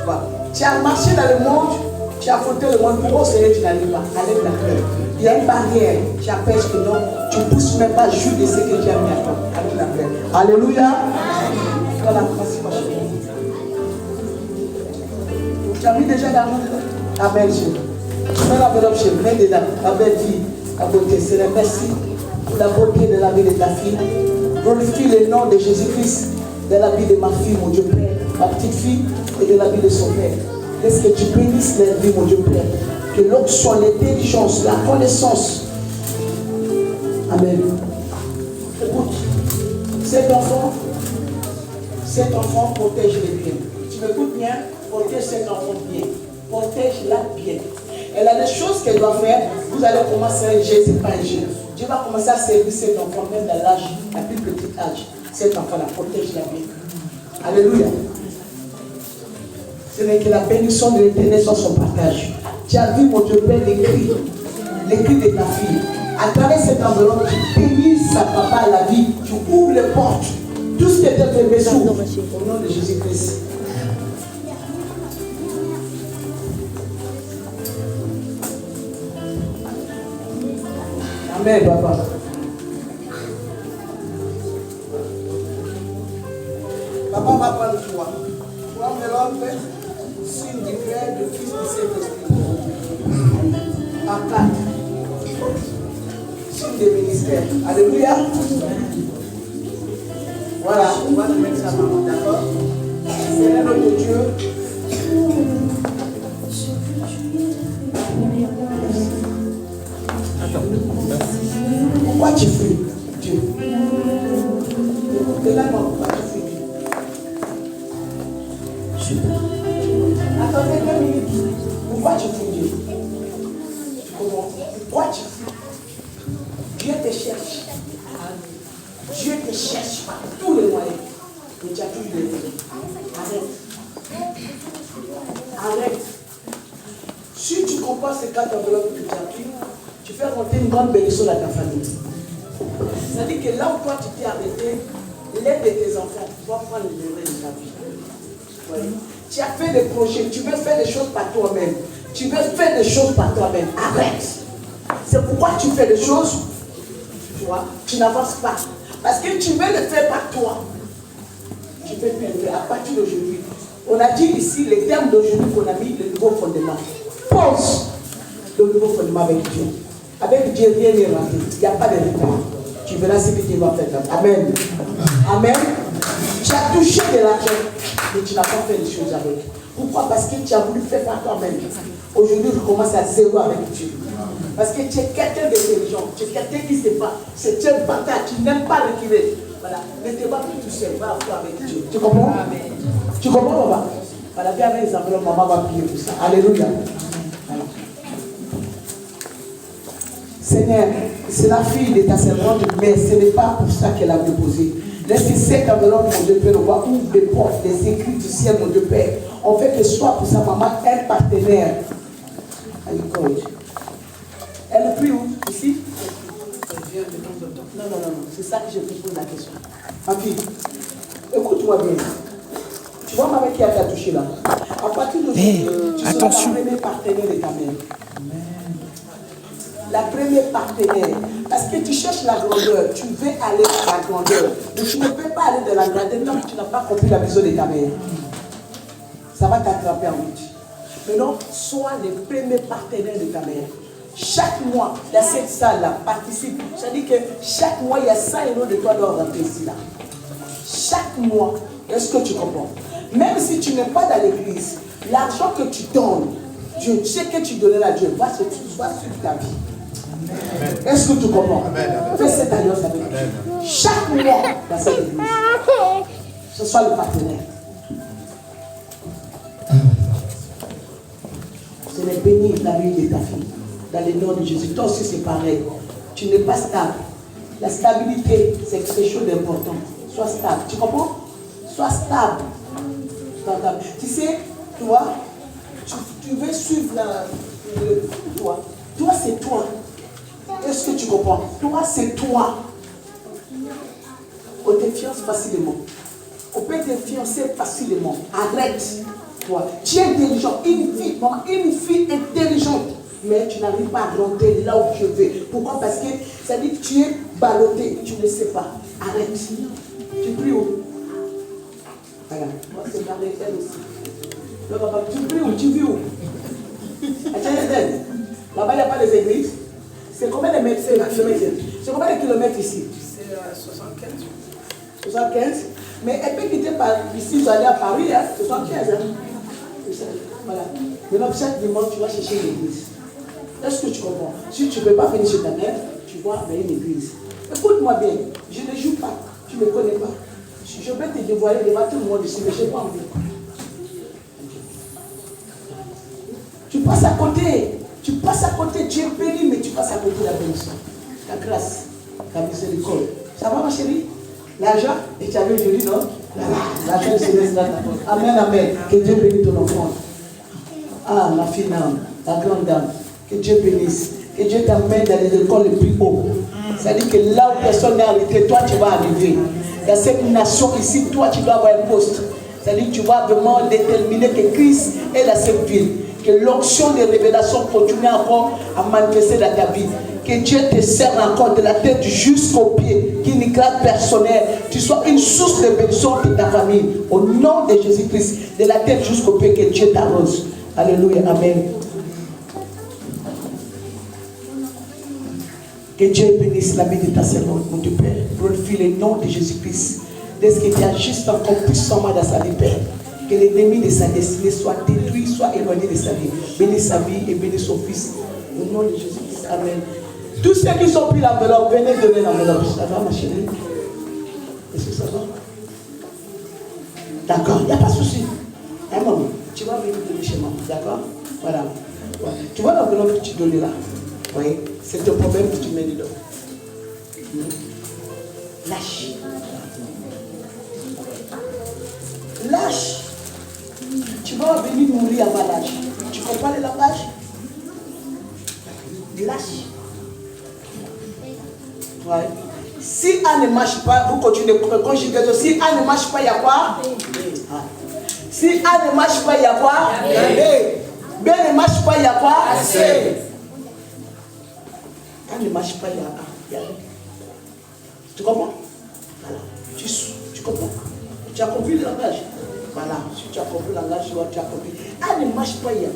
Voilà. Tu as marché dans le monde, tu as affronté le monde. Pour Seigneur, tu n'arrives pas. Enlève la paix. Il y a une barrière qui empêche que non, tu ne pousses même pas juste de ce que tu as mis à toi. Avec la paix. Alléluia. Voilà, merci ma chérie. Tu as mis déjà l'argent dedans? Amen, Dieu. Tu mets l'enveloppe chez mets dedans. La belle vie, la beauté. Seigneur, merci pour la beauté de la vie de ta fille. Glorifie le nom de Jésus-Christ dans la vie de ma fille, mon Dieu Père, ma petite fille, et de la vie de son Père. Laisse que tu bénisses leur vie, mon Dieu Père. Que l'onction, l'intelligence, la connaissance. Amen. Écoute, cet enfant protège-le bien. Tu m'écoutes bien? Protège cet enfant bien. Protège-la bien. Elle a des choses qu'elle doit faire. Vous allez commencer à Jésus, pas un jeune. Dieu va commencer à servir cet enfant, même dans l'âge, la plus petite âge. Cet enfant-là, protège-la bien. Alléluia. Ce n'est que la bénédiction de l'Éternel sans son partage. Tu as vu, mon Dieu Père, l'écrit de ta fille. À travers cette enveloppe, tu bénis sa papa à la vie. Tu ouvres les portes. Tout ce qui était fait s'ouvre. Au nom de Jésus-Christ. Amen, papa. Papa va prendre toi. Toi, l'enveloppe, signe du Père, du Fils, du Saint-Esprit. En 4. Signe des ministères. Alléluia. Voilà, on va te mettre ça, maman, d'accord? Seigneur notre Dieu. Pourquoi tu fuis, Dieu? Attendez 2 minutes. Pourquoi tu fous Dieu? Pourquoi tu fous? Dieu te cherche. Dieu te cherche par tous les moyens. Mais tu as toujours des moyens. Arrête. Si tu comprends ces 4 enveloppes que tu as pris, tu fais monter une grande bénédiction à ta famille. C'est-à-dire que là où toi tu t'es arrêté, l'aide de tes enfants, tu vas prendre le relais de ta vie. Ouais. Tu as fait des projets, tu veux faire des choses par toi-même. Tu veux faire des choses par toi-même. Arrête. C'est pourquoi tu fais des choses, tu vois, tu n'avances pas. Parce que tu veux le faire par toi. Tu peux plus le faire à partir d'aujourd'hui. On a dit ici, les termes d'aujourd'hui qu'on a mis, le nouveau fondement. Pose le nouveau fondement avec Dieu. Avec Dieu, rien n'est raté. Il n'y a pas de retard. Tu verras ce que Dieu va faire. Amen. Amen. Tu as touché de l'argent, mais tu n'as pas fait les choses avec. Pourquoi? Parce que tu as voulu faire par toi-même. Aujourd'hui, je commence à zéro avec Dieu. Parce que tu es quelqu'un d'intelligent, tu es quelqu'un qui ne sait pas. C'est un bâtard, tu n'aimes pas reculer. Voilà. Ne te bats plus tout seul, va avec Dieu. Tu comprends? Amen. Tu comprends, papa? Voilà, viens avec les enveloppes, maman va prier pour ça. Alléluia. Voilà. Seigneur, c'est la fille de ta servante, mais ce n'est pas pour ça qu'elle a déposé. Laisse cette enveloppe, mon Dieu Père, ouvre des portes, des écrits du ciel, mon Dieu Père. On fait que soit pour sa maman un partenaire. Elle prie où? Ici? Non, c'est ça que je te pose la question. Ma fille, écoute-moi bien. Tu vois maman qui a touché là. À partir d'aujourd'hui, tu seras la première partenaire de ta mère. La première partenaire. Parce que tu cherches la grandeur, tu veux aller à la grandeur. Mais tu ne peux pas aller de la grandeur tant que tu n'as pas compris la vision de ta mère. Ça va t'attraper en route. Maintenant, sois le premier partenaire de ta mère. Chaque mois, dans cette salle-là, participe. C'est-à-dire que chaque mois, il y a 100 euros de toi doivent rentrer ici là. Chaque mois, est-ce que tu comprends? Même si tu n'es pas dans l'église, l'argent que tu donnes, Dieu, tu sais que tu donneras à Dieu, va sur ta vie. Est-ce que tu comprends? Fais cette alliance avec Dieu. Chaque mois dans cette église, ce soit le partenaire. C'est le béni de la vie de ta fille. Dans le nom de Jésus. Toi aussi c'est pareil. Tu n'es pas stable. La stabilité, c'est quelque chose d'important. Sois stable. Tu comprends? Sois stable. Tu sais, toi, tu veux suivre toi. Toi, c'est toi. Est-ce que tu comprends? Toi, c'est toi. On te fiance facilement. On peut te fiancer facilement. Arrête. Toi. Tu es intelligent. Une fille intelligente. Mais tu n'arrives pas à rentrer là où tu veux. Pourquoi? Parce que ça dit que tu es ballotté. Tu ne sais pas. Arrête. Tu pries où? Voilà. Moi, c'est pareil, elle aussi. Non, papa, tu pries où? Tu vis où? Là-bas, il n'y a pas les églises. C'est combien de mètres? C'est combien de kilomètres ici? C'est 75. 75? Mais elle peut quitter par ici, vous allez à Paris, hein? 75. Hein? Voilà. Maintenant, chaque dimanche, tu vas chercher l'église. Est-ce que tu comprends? Si tu ne peux pas venir chez ta mère, tu vas vers une église. Écoute-moi bien, je ne joue pas, tu ne me connais pas. Je vais te dévoiler devant tout le monde ici, mais je n'ai pas envie. Tu passes à côté, tu es béni, mais tu passes à côté de la bénédiction. La grâce, la miséricorde. Ça va ma chérie? L'argent, et tu avais aujourd'hui, non? L'argent se laisse là. Amen, amen. Que Dieu bénisse ton enfant. Ah, ma fille, la grande dame. Que Dieu bénisse. Que Dieu t'amène dans les écoles les plus hautes. C'est-à-dire que là où personne n'est arrivé, toi tu vas arriver. Dans cette nation ici, toi tu dois avoir un poste. C'est-à-dire que tu vas vraiment déterminer que Christ est dans cette ville. Que l'onction des révélations continue encore à manifester dans ta vie. Que Dieu te serve encore de la tête jusqu'au pied. Qu'il n'y grâce personnelle. Tu sois une source de bénédiction de ta famille. Au nom de Jésus-Christ, de la tête jusqu'au pied, que Dieu t'arrose. Alléluia. Amen. Que Dieu bénisse la vie de ta servante, mon Dieu Père. Glorifie le nom de Jésus-Christ. Laisse qu'il agisse encore puissamment dans sa vie, Père. Que l'ennemi de sa destinée soit détruit, soit éloigné de sa vie. Bénis sa vie et bénis son fils. Au nom de Jésus-Christ. Amen. Tous ceux qui sont pris l'enveloppe, venez donner l'enveloppe. Ça va, ma chérie? Est-ce que ça va? D'accord, il n'y a pas de souci. Un moment, tu vas venir donner chez moi. D'accord? Voilà. Ouais. Tu vois l'enveloppe que tu donnes là? Oui. C'est ton problème que tu mets dedans. Lâche. Lâche. Tu vas venir mourir à ma lâche. Tu comprends le langage? Lâche. Ouais. Si A ne marche pas, vous continuez conjugaison. Si A ne marche pas, il y a quoi? Si A ne marche pas, il y a quoi? B. B ne marche pas, il y a quoi? C. A ne marche pas, il y a A. Il y a B. Tu comprends? Voilà. Tu comprends? Tu as compris le langage? Voilà. Si tu as compris le langage, tu as compris. A ne marche pas, il y a B.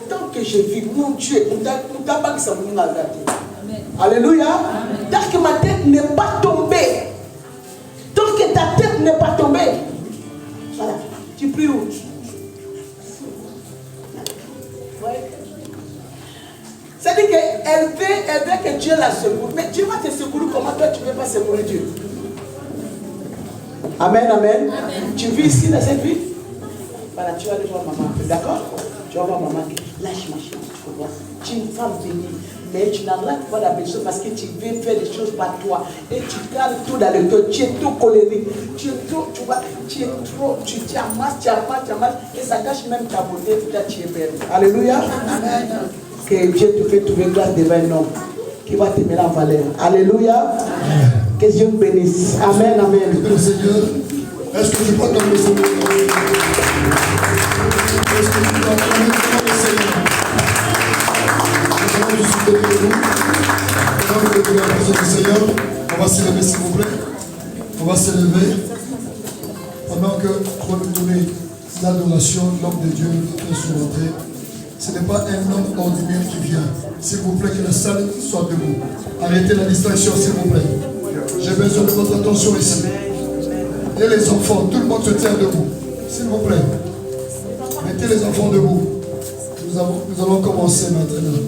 Tant que je vis, mon Dieu, Alléluia. Tant que ma tête n'est pas tombée. Tant que ta tête n'est pas tombée. Voilà. Tu pries où? Ouais. C'est-à-dire qu'elle veut que Dieu la secoue. Mais Dieu va te secourir. Comment toi tu ne veux pas secourir Dieu? Amen, amen. Tu vis ici dans cette vie? Voilà, tu vas aller voir maman. D'accord? Tu vas voir maman. Lâche ma chance, tu comprends? Tu es une femme bénie. Mais tu n'arrêtes pas la belle chose parce que tu veux faire des choses par toi. Et tu gardes tout dans le cœur. Tu es trop colérique. Tu es trop, tu vois, tu es trop, tu amasses. Et ça gâche même ta beauté. Tu es belle. Alléluia. Amen. Que Dieu te fait trouver grâce devant un homme qui va te mettre en valeur. Alléluia. Que Dieu te bénisse. Amen, amen. Le Seigneur, est-ce que tu crois comme le Seigneur? Est-ce que tu crois comme le Seigneur? Nous allons nous soutenir de nous. Pendant que nous avons besoin du Seigneur, on va se lever s'il vous plaît. On va se lever. Pendant que on va nous donner l'adoration, l'homme de Dieu qui est sur l'entrée. Ce n'est pas un homme ordinaire qui vient. S'il vous plaît, que la salle soit debout. Arrêtez la distraction, s'il vous plaît. J'ai besoin de votre attention ici. Et les enfants, tout le monde se tient debout. S'il vous plaît. Mettez les enfants debout. Nous allons commencer maintenant.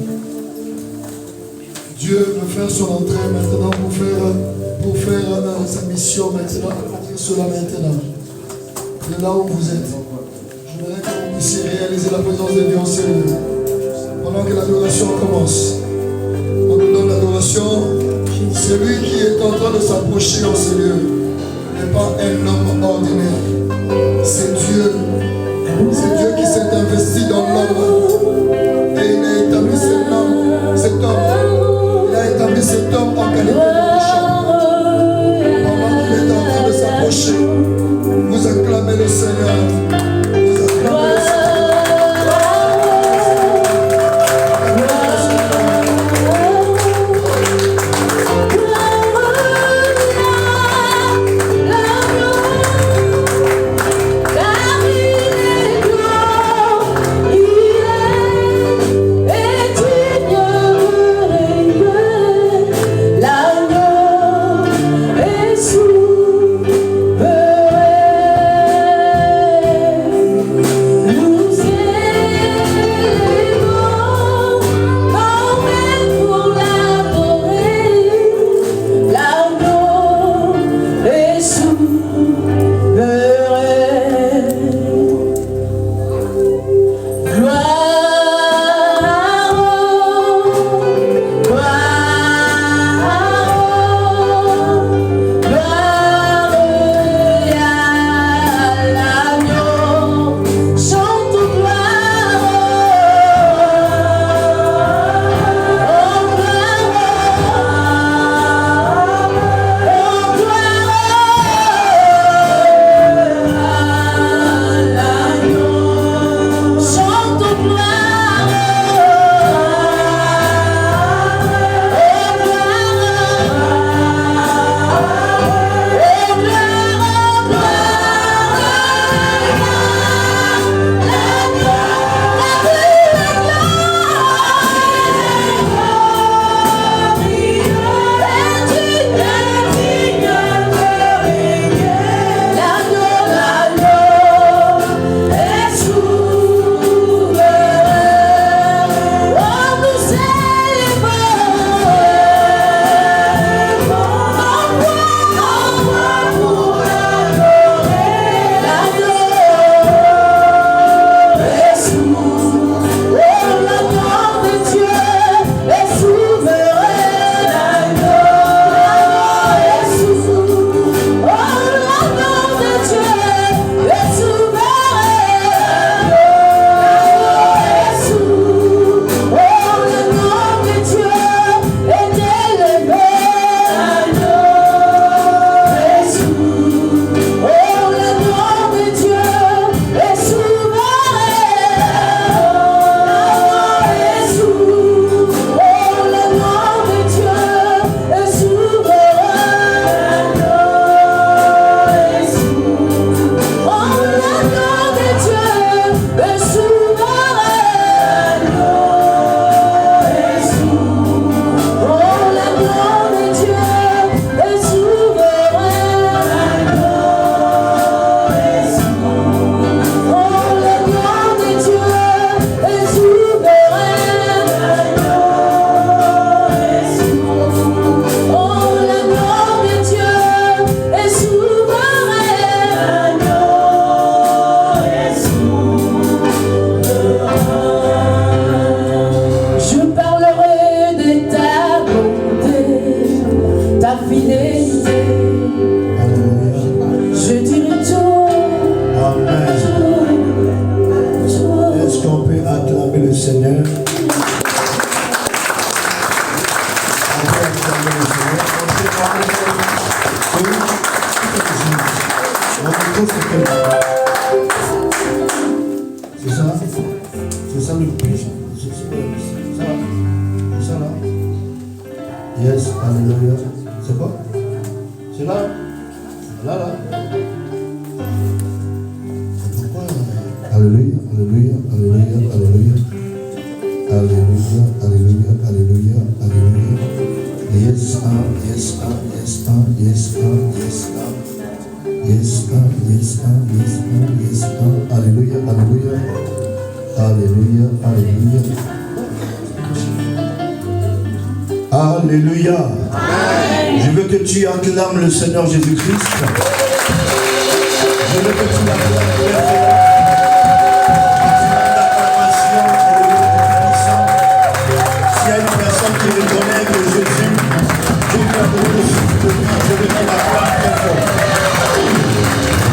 Dieu veut faire son entrée maintenant pour faire sa mission maintenant. Cela maintenant. De là où vous êtes. Je voudrais que vous puissiez réaliser la présence de Dieu en ces lieux. Pendant que l'adoration commence. On nous donne l'adoration. Celui qui est en train de s'approcher en ces lieux n'est pas un homme ordinaire. C'est Dieu. C'est Dieu qui s'est investi dans l'homme. Et il a établi cet homme. Il a établi cet homme en qualité de pécheur. Pendant qu'il est en train de s'approcher, vous acclamez le Seigneur. Vous acclamez le Seigneur. Voilà. Alléluia, alléluia, alléluia, alléluia. Alléluia, alléluia, alléluia, alléluia. Yes, yes, yes, yes, yes, yes, yes, yes, alléluia, alléluia, alléluia, alléluia. Alléluia. Je veux que tu acclames le Seigneur Jésus-Christ. Je veux que tu l'acclames. S'il y a une personne qui reconnaît que Jésus, je veux qu'il acclame très fort.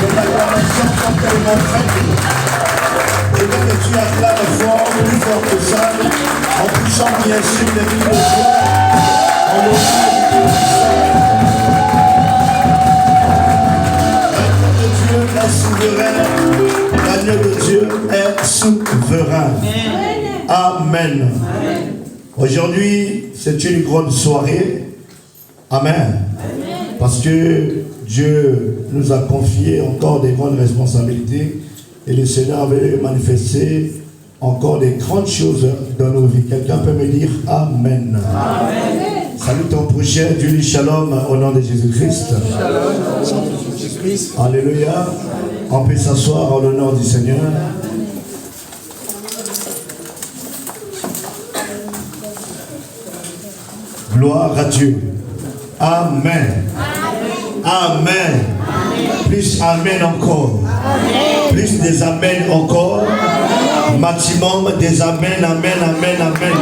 Donc l'acclamation sont tellement faible. Je veux que tu acclames fort, plus fort que ça, en touchant bien sûr les cris de joie, en l'honneur du L'agneau de Dieu est souverain. Amen. Aujourd'hui, c'est une grande soirée. Amen. Parce que Dieu nous a confié encore des grandes responsabilités et le Seigneur veut manifester encore des grandes choses dans nos vies. Quelqu'un peut me dire Amen. Amen. Salut ton prochain, Dieu dit shalom au nom de Jésus-Christ. Alléluia. On peut s'asseoir en l'honneur du Seigneur. Gloire à Dieu. Amen. Amen. Amen. Plus amen encore. Amen. Plus des amen encore. Amen. Maximum des amen, amen, amen, amen.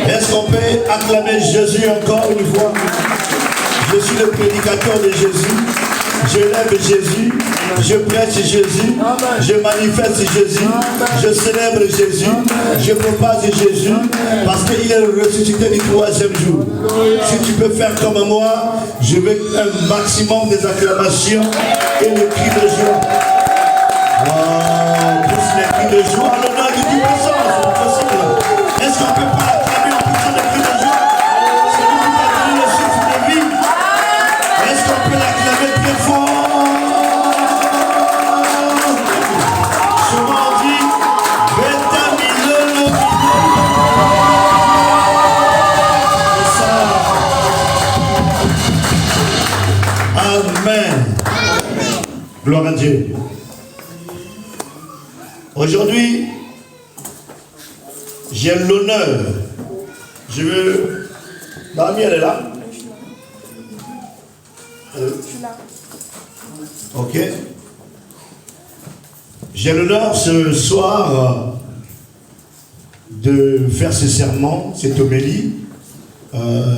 Est-ce qu'on peut acclamer Jésus encore une fois? Je suis le prédicateur de Jésus. Je lève Jésus, je prêche Jésus, je manifeste Jésus, je célèbre Jésus, je propage Jésus, parce qu'il est ressuscité du 3e jour. Si tu peux faire comme moi, je veux un maximum des acclamations et le cri de joie. Tous les cris de joie à l'honneur du Tout-Puissant, c'est possible. Est-ce qu'on ne peut pas acclamer en poussant des cris de joie? C'est lui qui a donné le souffle de vie. Est-ce qu'on peut l'acclamer très fort? Souvent on dit c'est ça. Amen. Gloire à Dieu. Aujourd'hui, j'ai l'honneur. Je veux. Mamie, elle est là? Ok. J'ai l'honneur ce soir de faire ce serment, cette homélie,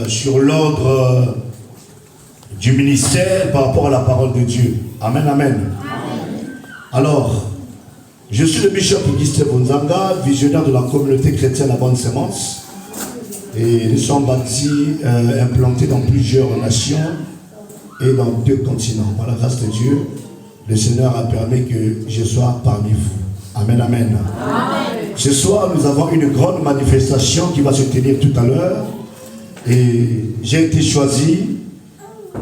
sur l'ordre du ministère par rapport à la parole de Dieu. Amen, amen. Alors, je suis le bishop Augustin Bonzanga, visionnaire de la communauté chrétienne à Bonne Sémence. Et nous sommes bâtis, implantés dans plusieurs nations et dans 2 continents. Par la grâce de Dieu, le Seigneur a permis que je sois parmi vous. Amen, amen. Amen. Ce soir, nous avons une grande manifestation qui va se tenir tout à l'heure. Et j'ai été choisi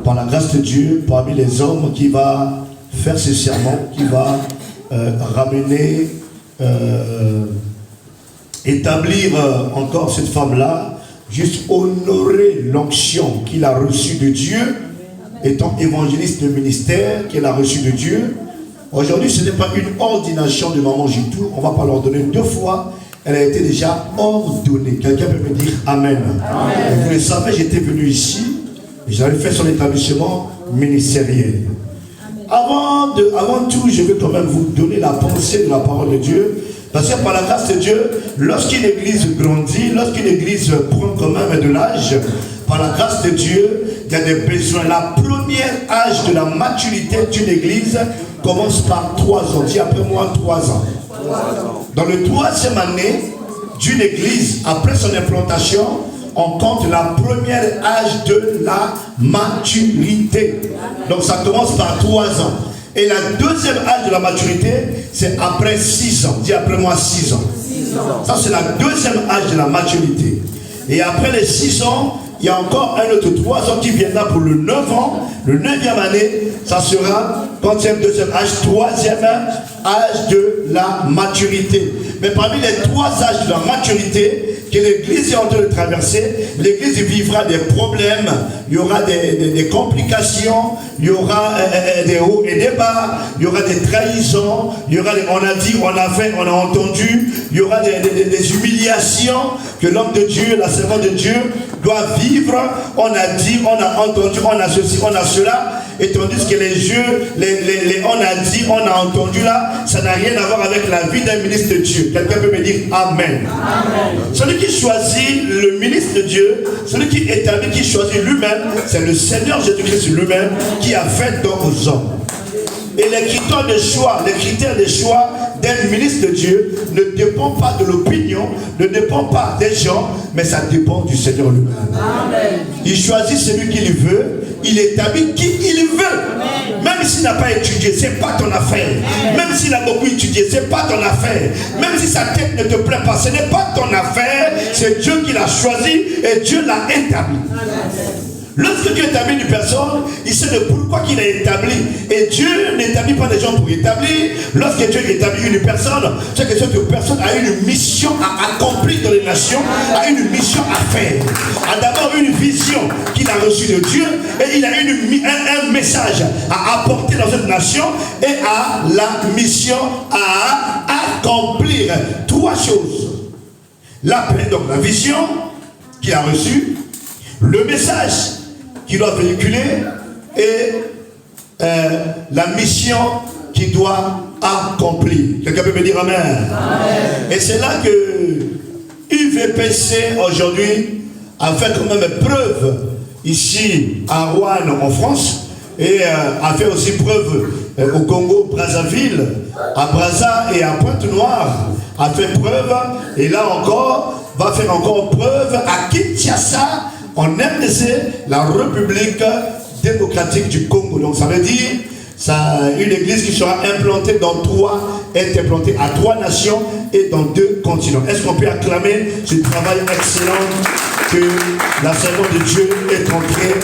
par la grâce de Dieu parmi les hommes qui va faire ce serment, qui va ramener, établir encore cette femme-là, juste honorer l'onction qu'il a reçue de Dieu, étant évangéliste de ministère qu'elle a reçu de Dieu. Aujourd'hui, ce n'est pas une ordination de maman Jitou, on ne va pas l'ordonner 2 fois, elle a été déjà ordonnée. Quelqu'un peut me dire Amen. Amen. Vous le savez, j'étais venu ici, et j'avais fait son établissement ministériel. Avant tout, je veux quand même vous donner la pensée de la parole de Dieu. Parce que par la grâce de Dieu, lorsqu'une église grandit, lorsqu'une église prend quand même de l'âge, par la grâce de Dieu, il y a des besoins. La première âge de la maturité d'une église commence par 3 ans. Dis après moi 3 ans. Dans le 3e année d'une église, après son implantation, on compte la première âge de la maturité. Donc ça commence par 3 ans. Et la 2e âge de la maturité, c'est après 6 ans. Dis après moi 6 ans. 6 ans. Ça c'est la 2e âge de la maturité. Et après les 6 ans, il y a encore un autre 3 ans qui viendra pour le 9 ans. Le 9e année, ça sera 4e, 2e âge, 3e âge de la maturité. Mais parmi les 3 âges de la maturité que l'Église est en train de traverser, l'Église vivra des problèmes, il y aura des complications, il y aura des hauts et des bas, il y aura des trahisons, il y aura on a dit, on a fait, on a entendu, il y aura des humiliations que l'homme de Dieu, la servante de Dieu doit vivre. On a dit, on a entendu, on a ceci, on a cela. Et tandis que les jeux, on a dit, on a entendu là, ça n'a rien à voir avec la vie d'un ministre de Dieu. Quelqu'un peut me dire Amen. Amen. Celui qui choisit le ministre de Dieu, celui qui établit, qui choisit lui-même, c'est le Seigneur Jésus-Christ lui-même qui a fait don aux hommes. Et les critères de choix d'un ministre de Dieu ne dépendent pas de l'opinion, ne dépendent pas des gens, mais ça dépend du Seigneur lui-même. Il choisit celui qu'il veut, il établit qui il veut. Amen. Même s'il n'a pas étudié, c'est pas ton affaire. Amen. Même s'il a beaucoup étudié, c'est pas ton affaire. Même si sa tête ne te plaît pas, ce n'est pas ton affaire. C'est Dieu qui l'a choisi et Dieu l'a établi. Amen. Lorsque Dieu établit une personne, il sait de pourquoi qu'il a établi. Et Dieu n'établit pas des gens pour établir. Lorsque Dieu établit une personne, c'est que cette personne a une mission à accomplir dans les nations, a une mission à faire. A d'abord une vision qu'il a reçue de Dieu et il a un message à apporter dans cette nation et a la mission à accomplir 3 choses. L'appel, donc la vision qu'il a reçue, le message qu'il doit véhiculer et la mission qu'il doit accomplir. Quelqu'un peut me dire Amen. Amen. Et c'est là que UVPC aujourd'hui a fait quand même preuve ici à Rouen en France et a fait aussi preuve au Congo, Brazzaville, à Brazza et à Pointe-Noire, a fait preuve et là encore va faire encore preuve à Kinshasa, en RDC, la République démocratique du Congo. Donc ça veut dire ça, une église qui sera implantée est implantée à 3 nations et dans 2 continents. Est-ce qu'on peut acclamer ce travail excellent que la servante de Dieu est en train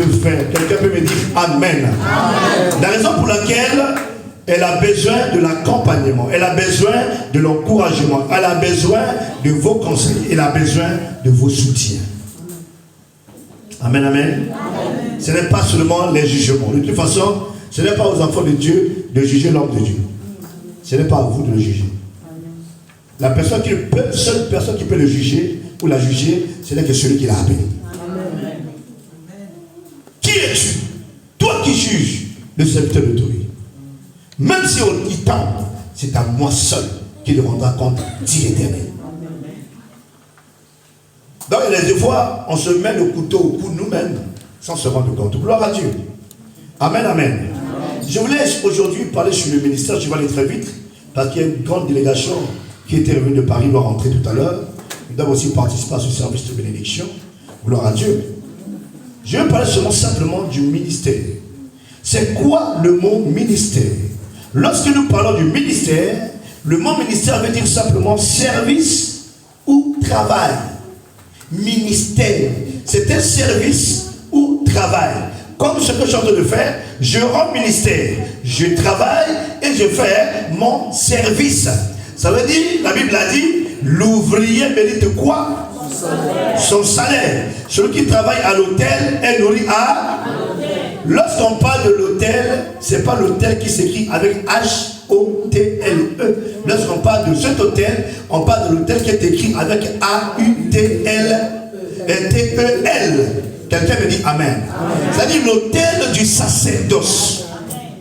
de faire? Quelqu'un peut me dire Amen. Amen. La raison pour laquelle elle a besoin de l'accompagnement, elle a besoin de l'encouragement, elle a besoin de vos conseils, elle a besoin de vos soutiens. Amen, amen. Amen. Ce n'est pas seulement les jugements. De toute façon, ce n'est pas aux enfants de Dieu de juger l'homme de Dieu. Ce n'est pas à vous de le juger. La personne seule personne qui peut le juger ou la juger, ce n'est que celui qui l'a appelé. Qui es-tu? Toi qui juges le serviteur de Dieu. Même si on y tend, c'est à moi seul qui le rendra compte, dit l'Éternel. Donc, des fois, on se met le couteau au cou nous-mêmes sans se rendre compte. Gloire à Dieu. Amen, amen. Amen. Je voulais aujourd'hui parler sur le ministère. Je vais aller très vite parce qu'il y a une grande délégation qui était revenue de Paris, va rentrer tout à l'heure. Ils doivent aussi participer à ce service de bénédiction. Gloire à Dieu. Je vais parler seulement simplement du ministère. C'est quoi le mot ministère? Lorsque nous parlons du ministère, le mot ministère veut dire simplement service ou travail. Ministère, c'est un service ou travail. Comme ce que je suis en train de faire, je rends ministère, je travaille et je fais mon service. Ça veut dire, la Bible a dit, l'ouvrier mérite quoi? Son salaire. Celui qui travaille à l'hôtel est nourri à l'hôtel. Lorsqu'on parle de l'hôtel, ce n'est pas l'hôtel qui s'écrit avec H-O-T-L-E. Lorsqu'on parle de cet hôtel, on parle de l'hôtel qui est écrit avec A-U-T-L-T-E-L. Quelqu'un me dit Amen. C'est-à-dire l'hôtel du sacerdoce.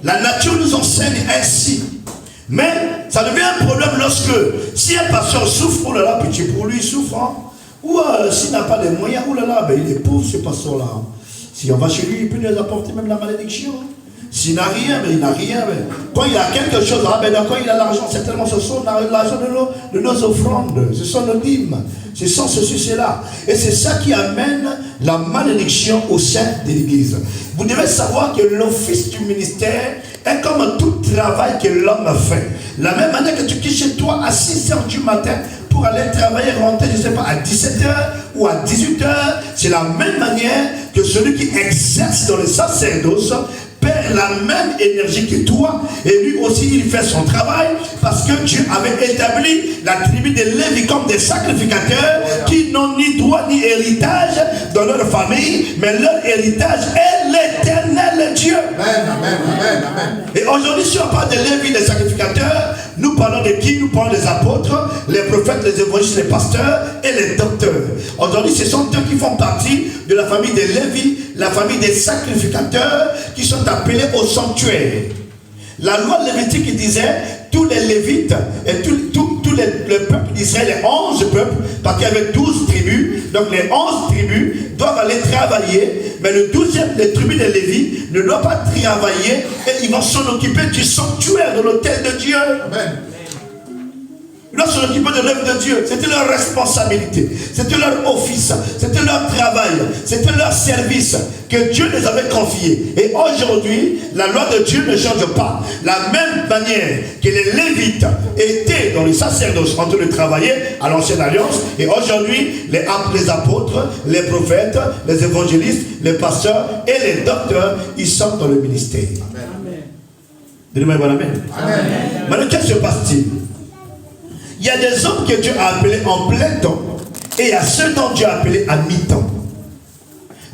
La nature nous enseigne ainsi. Mais ça devient un problème lorsque, si un pasteur souffre, oh là là, pitié pour lui, il souffre. Hein? Ou s'il n'a pas les moyens, oh là là, ben, il est pauvre ce pasteur-là. Si on va chez lui, il peut nous apporter même la malédiction. S'il n'a rien, mais il n'a rien. Mais quand il a quelque chose, ah ben quand il a l'argent, c'est tellement ce sont l'argent de nos offrandes, ce sont nos dîmes, ce sont ceci, cela. Et c'est ça qui amène la malédiction au sein de l'Église. Vous devez savoir que l'office du ministère est comme tout travail que l'homme fait. La même manière que tu quittes chez toi à 6 h du matin pour aller travailler, rentrer, je ne sais pas, à 17h ou à 18h, c'est la même manière que celui qui exerce dans le sacerdoce perd la même énergie que toi, et lui aussi il fait son travail, parce que Dieu avait établi la tribu de Lévi comme des sacrificateurs qui n'ont ni droit ni héritage dans leur famille, mais leur héritage est l'éternel Dieu. Amen, amen, amen, amen. Et aujourd'hui, si on parle de Lévi, des sacrificateurs, nous parlons de qui? Nous parlons des apôtres, les prophètes, les évangélistes, les pasteurs et les docteurs. Aujourd'hui, ce sont eux qui font partie de la famille de Lévi, la famille des sacrificateurs qui sont appelés au sanctuaire. La loi lévitique disait tous les Lévites et le peuple d'Israël, les 11 peuples, parce qu'il y avait 12 tribus, donc les 11 tribus doivent aller travailler, mais le 12e, les tribus de Lévi, ne doivent pas travailler et ils vont s'en occuper du sanctuaire, de l'autel de Dieu. Amen. Ils doivent s'en occuper de l'œuvre de Dieu. C'était leur responsabilité, c'était leur office, c'était leur travail, c'était leur service que Dieu les avait confiés. Et aujourd'hui, la loi de Dieu ne change pas. La même manière que les Lévites étaient dans le sacerdoce en train de travailler à l'ancienne alliance, et aujourd'hui, les apôtres, les prophètes, les évangélistes, les pasteurs et les docteurs, ils sont dans le ministère. Amen. Donnez-moi un amen. Amen. Maintenant, qu'est-ce qui se passe-t-il? Il y a des hommes que Dieu a appelés en plein temps et il y a ceux dont Dieu a appelés à mi-temps.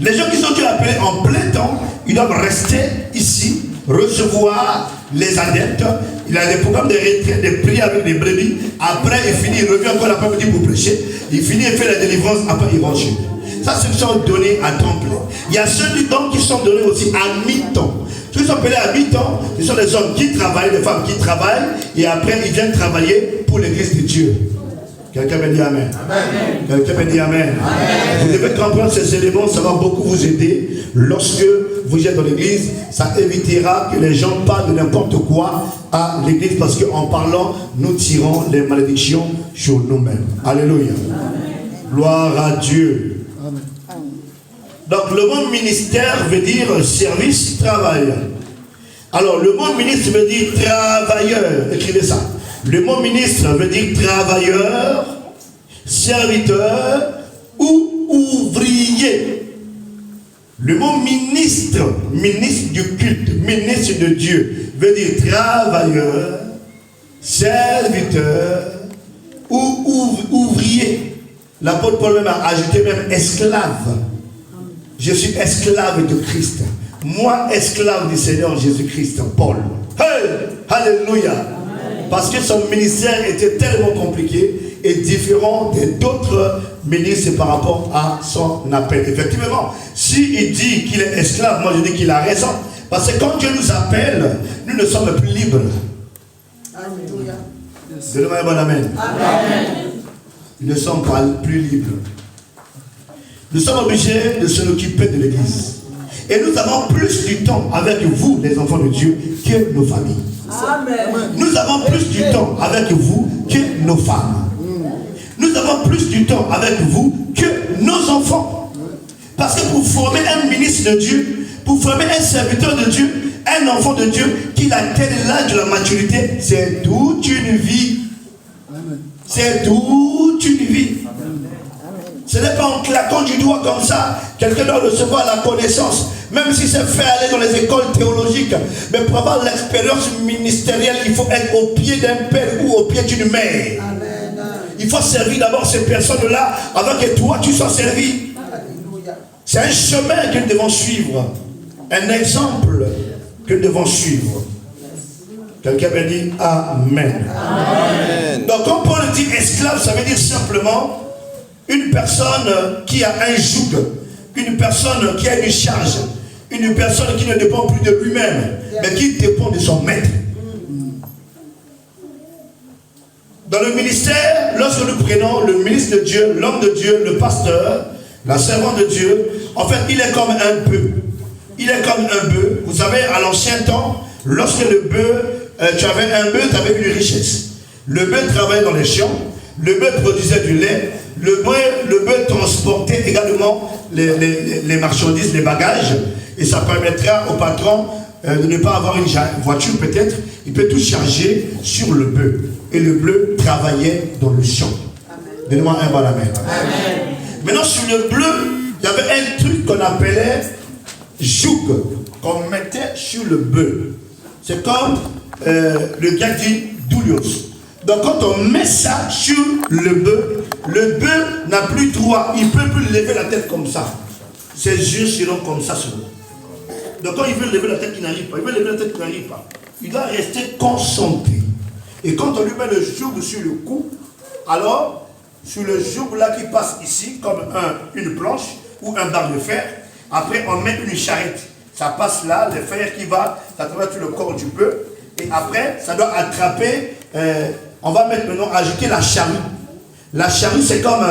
Les gens qui sont Dieu appelés en plein temps, ils doivent rester ici, recevoir les adeptes. Il a des programmes de retraite, de prier avec des brebis. Après, il finit, il revient encore l'après-midi pour prêcher. Il finit, il fait la délivrance, après il rentre chez lui. Ça, c'est ce qui sont donnés à temps plein. Il y a ceux du temps qui sont donnés aussi à mi-temps. Ceux qui sont appelés à mi-temps, ce sont des hommes qui travaillent, des femmes qui travaillent, et après ils viennent travailler pour l'église de Dieu. Quelqu'un me dit Amen. Amen. Quelqu'un me dit Amen. Amen. Vous devez comprendre ces éléments, ça va beaucoup vous aider. Lorsque vous êtes dans l'église, ça évitera que les gens parlent de n'importe quoi à l'église, parce qu'en parlant, nous tirons les malédictions sur nous-mêmes. Alléluia. Amen. Gloire à Dieu. Amen. Donc le mot ministère veut dire service, travail. Alors le mot ministre veut dire travailleur. Écrivez ça. Le mot ministre veut dire travailleur, serviteur ou ouvrier. Le mot ministre, ministre du culte, ministre de Dieu, veut dire travailleur, serviteur ou ouvrier. L'apôtre Paul même a ajouté même esclave. Je suis esclave de Christ. Moi, esclave du Seigneur Jésus-Christ, Paul. Hey, alléluia. Parce que son ministère était tellement compliqué et différent d'autres ministres par rapport à son appel. Effectivement, s'il dit qu'il est esclave, moi je dis qu'il a raison. Parce que quand Dieu nous appelle, nous ne sommes plus libres. Alléluia. Donnez-moi un bon amen. Amen. Nous ne sommes pas plus libres. Nous sommes obligés de se occuper de l'église. Et nous avons plus du temps avec vous, les enfants de Dieu, que nos familles. Amen. Nous avons plus du temps avec vous que nos femmes. Nous avons plus du temps avec vous que nos enfants. Parce que pour former un ministre de Dieu, pour former un serviteur de Dieu, un enfant de Dieu qui atteint l'âge de la maturité, c'est toute une vie. C'est toute une vie. Ce n'est pas en claquant du doigt comme ça, quelqu'un doit recevoir la connaissance, même si c'est fait aller dans les écoles théologiques. Mais pour avoir l'expérience ministérielle, il faut être au pied d'un père ou au pied d'une mère. Amen. Il faut servir d'abord ces personnes-là avant que toi tu sois servi. C'est un chemin que nous devons suivre, un exemple que nous devons suivre. Quelqu'un me dit Amen. Amen. Donc quand Paul dit esclave, ça veut dire simplement une personne qui a un joug, une personne qui a une charge, une personne qui ne dépend plus de lui-même, mais qui dépend de son maître. Dans le ministère, lorsque nous prenons le ministre de Dieu, l'homme de Dieu, le pasteur, la servante de Dieu, en fait, il est comme un bœuf. Il est comme un bœuf. Vous savez, à l'ancien temps, lorsque le bœuf, tu avais un bœuf, tu avais une richesse. Le bœuf travaillait dans les champs, le bœuf produisait du lait, le bœuf transportait également les marchandises, les bagages, et ça permettra au patron de ne pas avoir une voiture peut-être, il peut tout charger sur le bœuf. Et le bœuf travaillait dans le champ. Donnez-moi un bon amen. Maintenant, sur le bleu, il y avait un truc qu'on appelait joug, qu'on mettait sur le bœuf. C'est comme le gars dit doulios. Donc quand on met ça sur le bœuf n'a plus droit, il ne peut plus lever la tête comme ça. Ses yeux seront comme ça sur lui. Donc quand il veut lever la tête, il n'arrive pas. Il veut lever la tête, il n'arrive pas. Il doit rester concentré. Et quand on lui met le joug sur le cou, alors sur le joug là qui passe ici, comme une planche ou un barre de fer, après on met une charrette. Ça passe là, le fer qui va, ça traverse tout le corps du bœuf. Et après, ça doit attraper, on va maintenant ajouter la charrue. La charrue, c'est comme,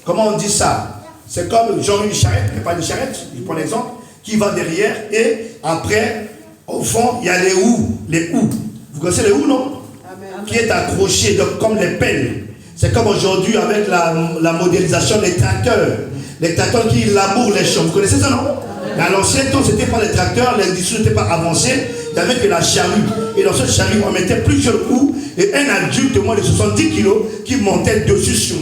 comment on dit ça? C'est comme genre une charrette, mais pas une charrette, je prends l'exemple, qui va derrière et après, au fond, il y a les houes. Les houes. Vous connaissez les houes, non? Amen. Qui est accroché, donc, comme les pelles. C'est comme aujourd'hui avec la modélisation des tracteurs. Les tracteurs qui labourent les champs. Vous connaissez ça, non? Mais à l'ancien temps, ce n'était pas les tracteurs, l'industrie n'était pas avancée, il n'y avait que la charrue. Et dans cette charrue, on mettait plusieurs houes et un adulte de moins de 70 kg qui montait dessus sur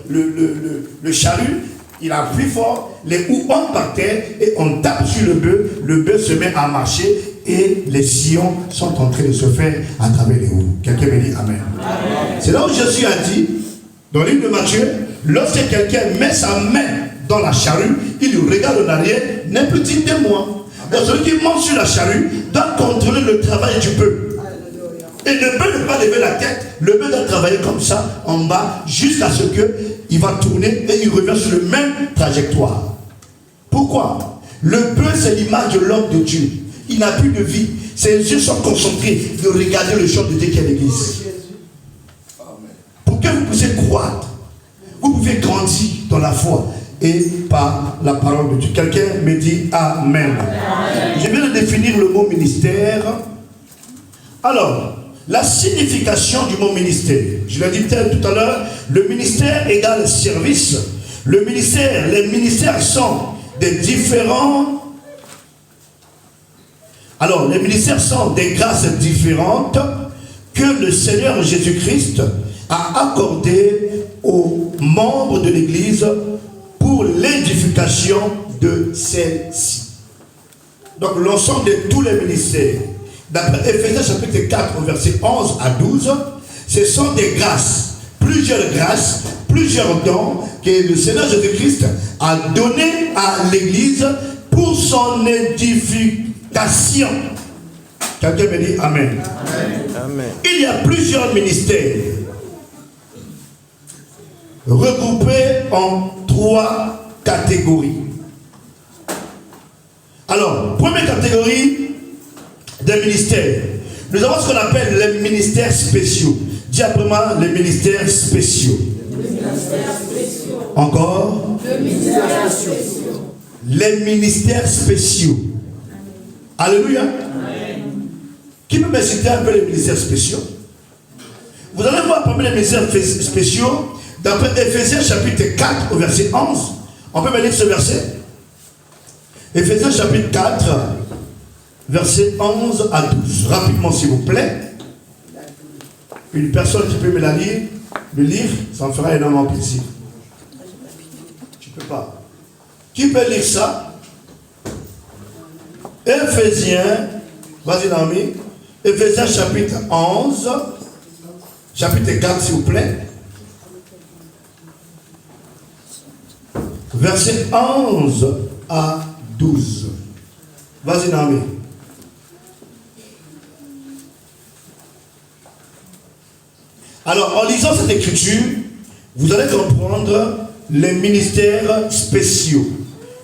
le charrue. Il appuie fort, les houes on partait et on tape sur le bœuf se met à marcher et les sillons sont en train de se faire à travers les houes. Quelqu'un me dit Amen. C'est là où Jésus a dit, dans le livre de Matthieu, lorsque quelqu'un met sa main dans la charrue, il regarde en arrière, n'est plus digne de moi. Donc celui qui monte sur la charrue doit contrôler le travail du bœuf. Et le bœuf ne peut pas lever la tête, le bœuf doit travailler comme ça, en bas, jusqu'à ce qu'il va tourner et il revient sur le même trajectoire. Pourquoi? Le bœuf, c'est l'image de l'homme de Dieu. Il n'a plus de vie. Ses yeux sont concentrés de regarder le champ de Dieu qui est l'église. Pour que vous puissiez croître, vous pouvez grandir dans la foi et par la parole de Dieu. Quelqu'un me dit Amen. Je viens de définir le mot ministère. Alors, la signification du mot ministère. Je l'ai dit peut-être tout à l'heure, le ministère égale service. Le ministère, les ministères sont des différents. Alors, les ministères sont des grâces différentes que le Seigneur Jésus-Christ a accordées aux membres de l'Église pour l'édification de celle-ci. Donc, l'ensemble de tous les ministères, d'après Éphésiens chapitre 4, verset 11 à 12, ce sont des grâces, plusieurs dons que le Seigneur Jésus-Christ a donnés à l'Église pour son édification. Quelqu'un me dit Amen. Amen. Il y a plusieurs ministères regroupés en 3 catégories. Alors, première catégorie des ministères. Nous avons ce qu'on appelle les ministères spéciaux. Dis après moi, les ministères spéciaux. Encore. Les ministères spéciaux. Alléluia. Qui peut me citer un peu les ministères spéciaux? Vous allez voir parmi les ministères spéciaux, d'après Éphésiens chapitre 4 au verset 11. On peut me lire ce verset? Éphésiens chapitre 4, verset 11 à 12. Rapidement s'il vous plaît. Une personne qui peut me la lire, ça me fera énormément plaisir. Tu peux pas. Qui peut lire ça? Éphésiens, vas-y Naomi. Éphésiens chapitre 11, chapitre 4 s'il vous plaît. Verset 11 à 12. Vas-y Naomi. Alors, en lisant cette écriture, vous allez comprendre les ministères spéciaux.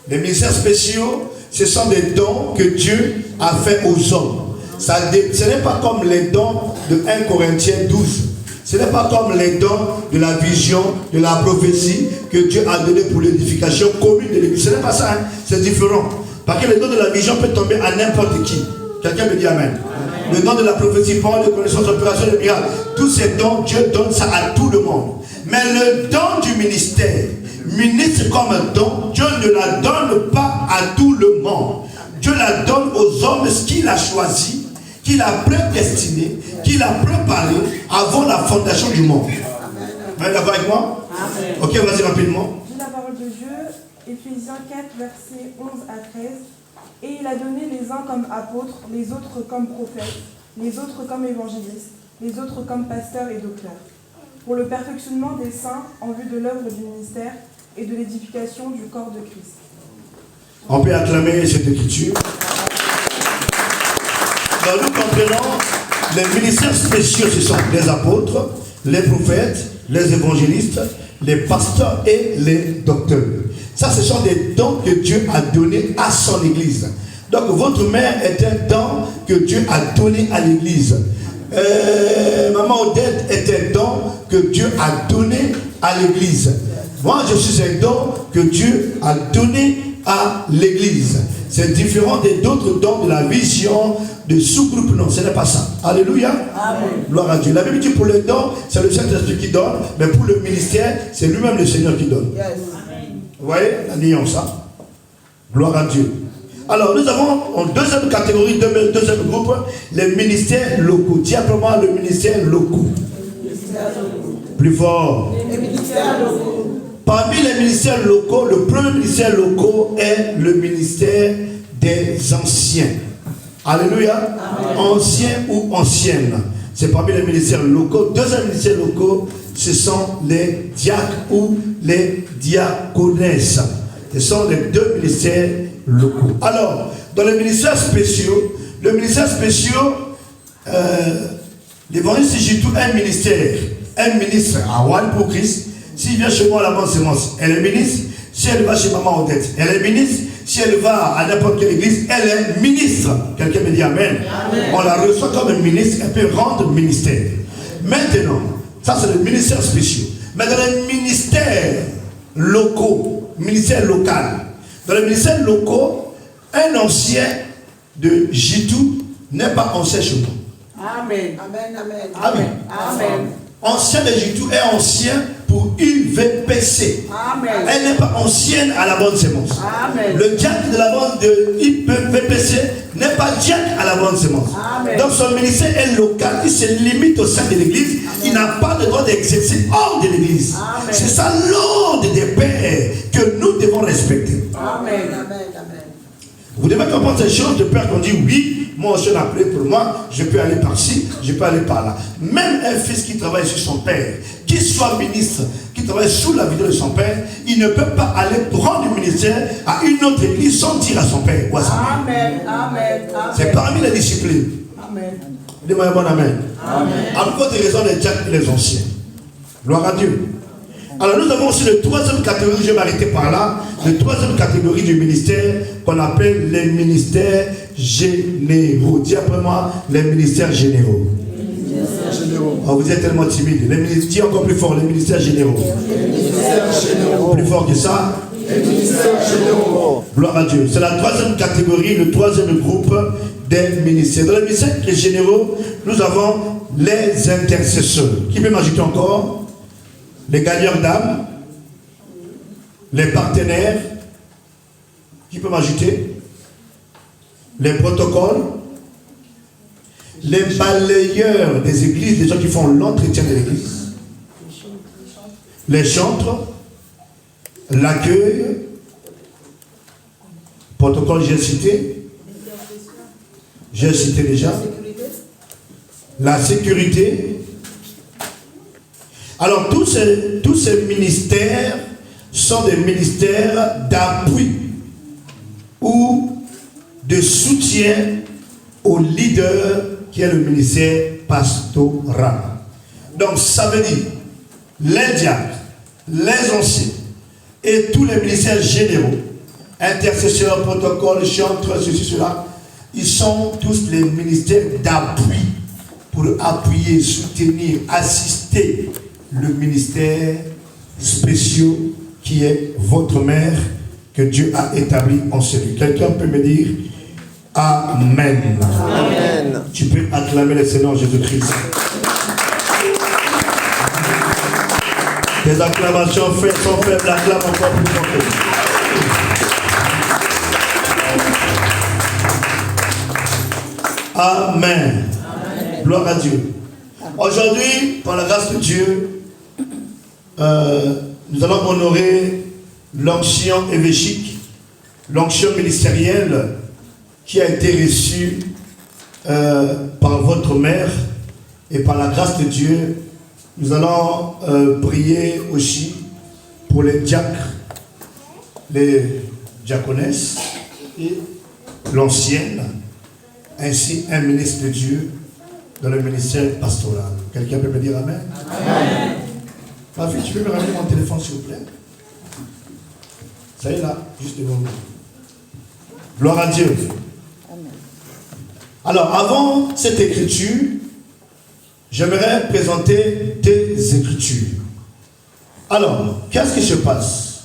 Les ministères spéciaux, ce sont des dons que Dieu a fait aux hommes. Ce n'est pas comme les dons de 1 Corinthiens 12. Ce n'est pas comme les dons de la vision, de la prophétie que Dieu a donné pour l'édification commune de l'Église. Ce n'est pas ça, hein? C'est différent. Parce que les dons de la vision peuvent tomber à n'importe qui. Quelqu'un me dit Amen. Le don de la prophétie, parole de connaissance, opération de miracle. Tous ces dons, Dieu donne ça à tout le monde. Mais le don du ministère, ministre comme un don, Dieu ne la donne pas à tout le monde. Dieu la donne aux hommes qu'il a choisi, qu'il a prédestiné, qu'il a préparé avant la fondation du monde. Vous êtes d'accord avec moi? Amen. Ok, vas-y rapidement. Dit la parole de Dieu, Éphésiens 4, versets 11 à 13. Et il a donné les uns comme apôtres, les autres comme prophètes, les autres comme évangélistes, les autres comme pasteurs et docteurs, pour le perfectionnement des saints en vue de l'œuvre du ministère et de l'édification du corps de Christ. On peut acclamer cette écriture. Donc nous comprenons, les ministères spéciaux, ce sont les apôtres, les prophètes, les évangélistes, les pasteurs et les docteurs. Ça, ce sont des dons que Dieu a donnés à son Église. Donc votre mère est un don que Dieu a donné à l'Église. Maman Odette est un don que Dieu a donné à l'Église. Moi, je suis un don que Dieu a donné à l'Église. C'est différent des d'autres dons de la vision, de sous-groupe. Non, ce n'est pas ça. Alléluia. Amen. Gloire à Dieu. La Bible dit pour les dons, c'est le Saint-Esprit qui donne, mais pour le ministère, c'est lui-même le Seigneur qui donne. Yes. Vous voyez la nuance, hein? Gloire à Dieu. Alors, nous avons en deuxième catégorie, deuxième groupe, les ministères locaux. Dis simplement le ministère locaux. Plus fort. Les ministères locaux. Parmi les ministères locaux, le premier ministère local est le ministère des anciens. Alléluia. Amen. Anciens ou anciennes. C'est parmi les ministères locaux. Deuxième ministère locaux, ce sont les diacres ou les diaconesses. Ce sont les deux ministères locaux. Alors, dans les ministères spéciaux, le ministère spéciaux, l'évangéliste Jitou est un ministre à One pour Christ. S'il vient chez moi à la bonne sémence, elle est ministre. Si elle va chez Maman Odette, elle est ministre. Si elle va à n'importe quelle église, elle est ministre. Quelqu'un me dit amen. Amen. On la reçoit comme un ministre, elle peut rendre ministère. Maintenant, ça c'est le ministère spécial. Mais dans les ministères locaux, ministère local, dans les ministères locaux, un ancien de Jitou n'est pas ancien chez moi. Amen. Amen. Amen. Amen. Amen. Ancien de Jitou est ancien pour UVPC. Amen. Elle n'est pas ancienne à la bonne sémence. Amen. Le diacre de la bande de UVPC n'est pas diacre à la bonne sémence. Amen. Donc son ministère est local, il se limite au sein de l'église. Il n'a pas le droit d'exercer hors de l'église. C'est ça l'ordre des pères que nous devons respecter. Amen. Amen. Amen. Vous devez comprendre ces choses de peur qu'on dit oui. Moi, je l'ai appelé pour moi, je peux aller par-ci, je peux aller par-là. Même un fils qui travaille sur son père, qu'il soit ministre, qui travaille sous la vidéo de son père, il ne peut pas aller prendre le ministère à une autre église sans dire à son père. Amen. Amen. C'est parmi les disciplines. Amen. Dis-moi un bon amen. Amen. À cause des raisons des diacres et les anciens. Gloire à Dieu. Alors nous avons aussi le troisième catégorie, je vais m'arrêter par là, le troisième catégorie du ministère qu'on appelle les ministères généraux. Dis après moi, les ministères généraux. Oh, vous êtes tellement timide. Dis encore plus fort, les ministères généraux. Plus fort que ça. Les ministères généraux. Gloire à Dieu. C'est la troisième catégorie, le troisième groupe des ministères. Dans les ministères généraux, nous avons les intercesseurs. Qui peut m'ajouter encore? Les gagneurs d'âme, les partenaires, qui peut m'ajouter? Les protocoles, les balayeurs des églises, les gens qui font l'entretien de l'église, les chantres, l'accueil, protocole, j'ai cité déjà, la sécurité. Alors tous ces ministères sont des ministères d'appui ou de soutien au leader qui est le ministère pastoral. Donc ça veut dire les diacres, les anciens et tous les ministères généraux, intercesseurs, protocoles, chantres, ceci, cela, ils sont tous les ministères d'appui pour appuyer, soutenir, assister le ministère spécial qui est votre mère que Dieu a établi en celui. Quelqu'un peut me dire Amen. Amen. Tu peux acclamer le Seigneur Jésus-Christ. Des acclamations faites sont faibles, acclame encore plus fort. Amen. Amen. Gloire à Dieu. Aujourd'hui, par la grâce de Dieu, nous allons honorer l'onction évêchique, l'onction ministérielle qui a été reçue par votre mère et par la grâce de Dieu. Nous allons prier aussi pour les diacres, les diaconesses et l'ancienne, ainsi un ministre de Dieu dans le ministère pastoral. Quelqu'un peut me dire Amen? Amen. Ma fille, tu peux me ramener mon téléphone s'il vous plaît? Ça y est là, juste devant nous. Gloire à Dieu. Amen. Alors, avant cette écriture, j'aimerais présenter des écritures. Alors, qu'est-ce qui se passe?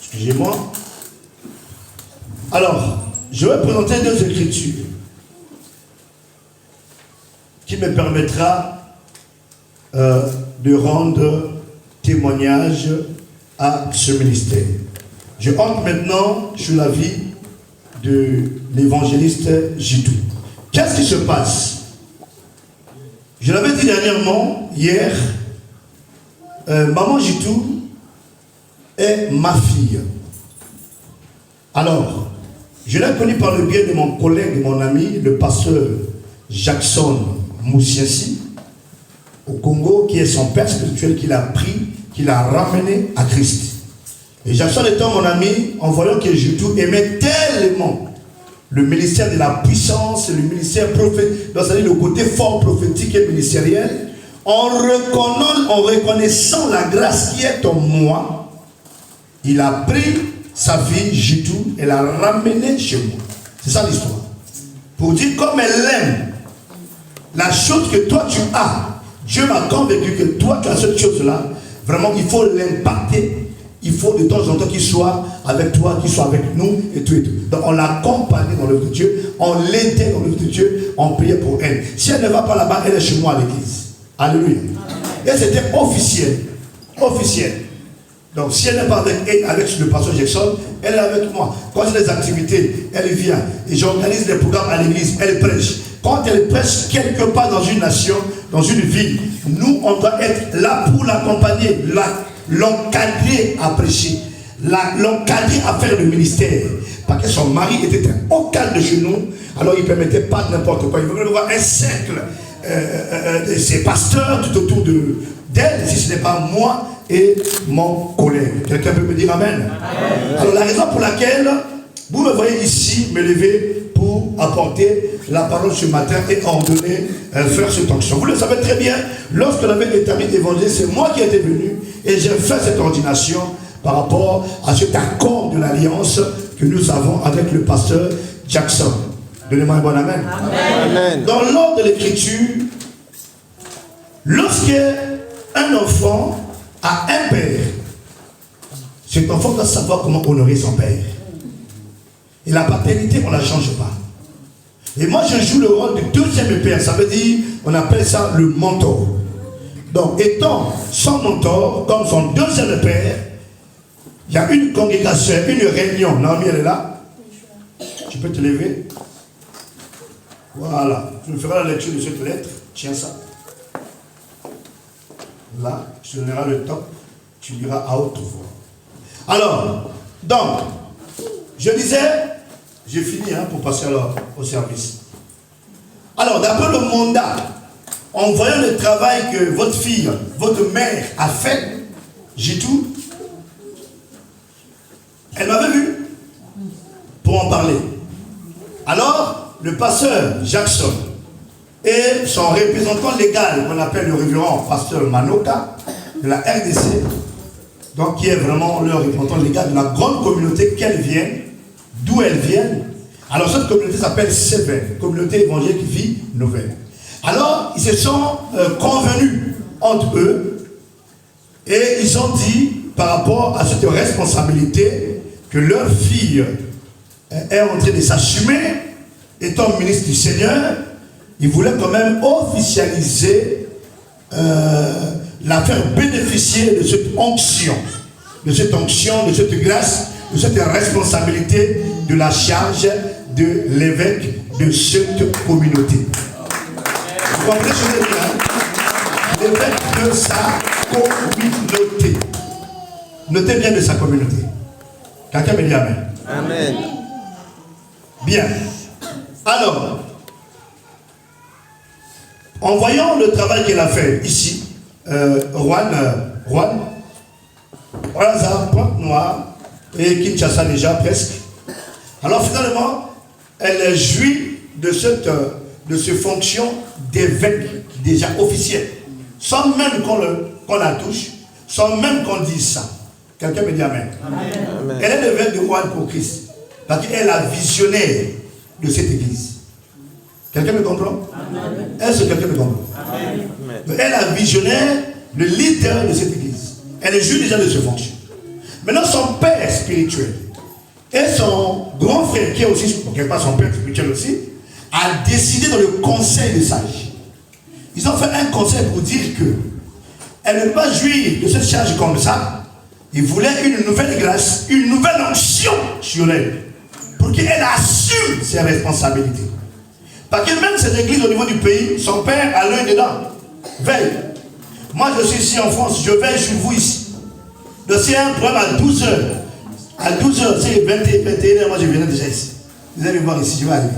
Excusez-moi. Alors, je vais présenter deux écritures qui me permettra de rendre témoignage à ce ministère. Je entre maintenant sur la vie de l'évangéliste Jitou. Qu'est-ce qui se passe? Je l'avais dit dernièrement, hier, maman Jitou est ma fille. Alors, je l'ai connue par le biais de mon collègue, mon ami, le pasteur Jackson Moussiassi, au Congo, qui est son père spirituel, qu'il a pris, qu'il a ramené à Christ. Et Jackson étant mon ami, en voyant que Jitou aimait tellement le ministère de la puissance, le ministère prophétique, c'est-à-dire le côté fort prophétique et ministériel, en reconnaissant la grâce qui est en moi, il a pris sa fille Jitou et l'a ramenée chez moi. C'est ça l'histoire. Pour dire comme elle aime la chose que toi tu as, Dieu m'a convaincu que toi tu as cette chose-là, vraiment il faut l'impacter. Il faut de temps en temps qu'il soit avec toi, qu'il soit avec nous et tout et tout. Donc on l'accompagnait dans l'œuvre de Dieu, on l'aidait dans l'œuvre de Dieu, on priait pour elle. Si elle ne va pas là-bas, elle est chez moi à l'église. Alléluia. Et c'était officiel. Officiel. Donc si elle n'est pas avec le pasteur Jackson, elle est avec moi. Quand j'ai des activités, elle vient. Et j'organise des programmes à l'église, elle prêche. Quand elle prêche quelque part dans une nation, dans une ville, nous on doit être là pour l'accompagner, l'encadrer à prêcher, l'encadrer à faire le ministère. Parce que son mari était un haut cadre de chez nous, alors il ne permettait pas n'importe quoi. Il voulait voir un cercle de ses pasteurs tout autour d'elle, si ce n'est pas moi et mon collègue. Quelqu'un peut me dire Amen? Amen. Alors la raison pour laquelle vous me voyez ici me lever pour apporter la parole ce matin et ordonner faire cette onction. Vous le savez très bien, lorsque j'avais établi l'évangile, c'est moi qui étais venu et j'ai fait cette ordination par rapport à cet accord de l'alliance que nous avons avec le pasteur Jackson. Donnez-moi un bon amen. Amen. Dans l'ordre de l'écriture, lorsque un enfant a un père, cet enfant doit savoir comment honorer son père. Et la paternité, on ne la change pas. Et moi, je joue le rôle du deuxième père. Ça veut dire, on appelle ça le mentor. Donc, étant son mentor, comme son deuxième père, il y a une congrégation, une réunion. Naomi, elle est là. Tu peux te lever. Voilà. Tu me feras la lecture de cette lettre. Tiens ça. Là, tu donneras le top. Tu liras à haute voix. Alors, donc, je disais, j'ai fini pour passer alors au service. Alors, d'après le mandat, en voyant le travail que votre fille, votre mère a fait, Jitou, elle m'avait vu pour en parler. Alors, le pasteur Jackson et son représentant légal, qu'on appelle le révérend pasteur Manoka, de la RDC, donc qui est vraiment le représentant légal de la grande communauté qu'elle vient, d'où elle vient. Alors cette communauté s'appelle Seven, communauté évangélique vie nouvelle. Alors ils se sont convenus entre eux et ils ont dit par rapport à cette responsabilité que leur fille est en train de s'assumer, étant ministre du Seigneur, ils voulaient quand même officialiser, la faire bénéficier de cette onction, de cette grâce, de cette responsabilité de la charge de l'évêque de cette communauté. Vous comprenez ce que je veux dire? L'évêque de sa communauté. Notez bien de sa communauté. Quelqu'un me dit Amen. Amen. Bien. Alors, en voyant le travail qu'il a fait ici, Juan, voilà ça, Pointe-Noire et Kinshasa déjà presque. Alors finalement, elle jouit de ces fonctions d'évêque déjà officielle, sans même qu'on la touche, sans même qu'on dise ça. Quelqu'un me dit Amen. Amen. Elle est l'évêque de Juan pour Christ, parce qu'elle est la visionnaire de cette église. Quelqu'un me comprend? Amen. Est-ce que quelqu'un me comprend? Amen. Elle est la visionnaire, le leader de cette église. Elle joue déjà de ses fonctions. Maintenant, son père spirituel et son grand frère, qui est aussi, quelque part son père spirituel aussi, a décidé dans le conseil de sages. Ils ont fait un conseil pour dire que elle ne peut pas jouir de cette charge comme ça. Ils voulaient une nouvelle grâce, une nouvelle onction sur elle, pour qu'elle assume ses responsabilités. Parce que même cette église au niveau du pays, son père a l'œil dedans. Veille. Moi je suis ici en France, je veille sur vous ici. Donc s'il y a un problème à 12h, c'est 21h, moi je viens déjà ici. Vous allez voir ici, je vais arriver.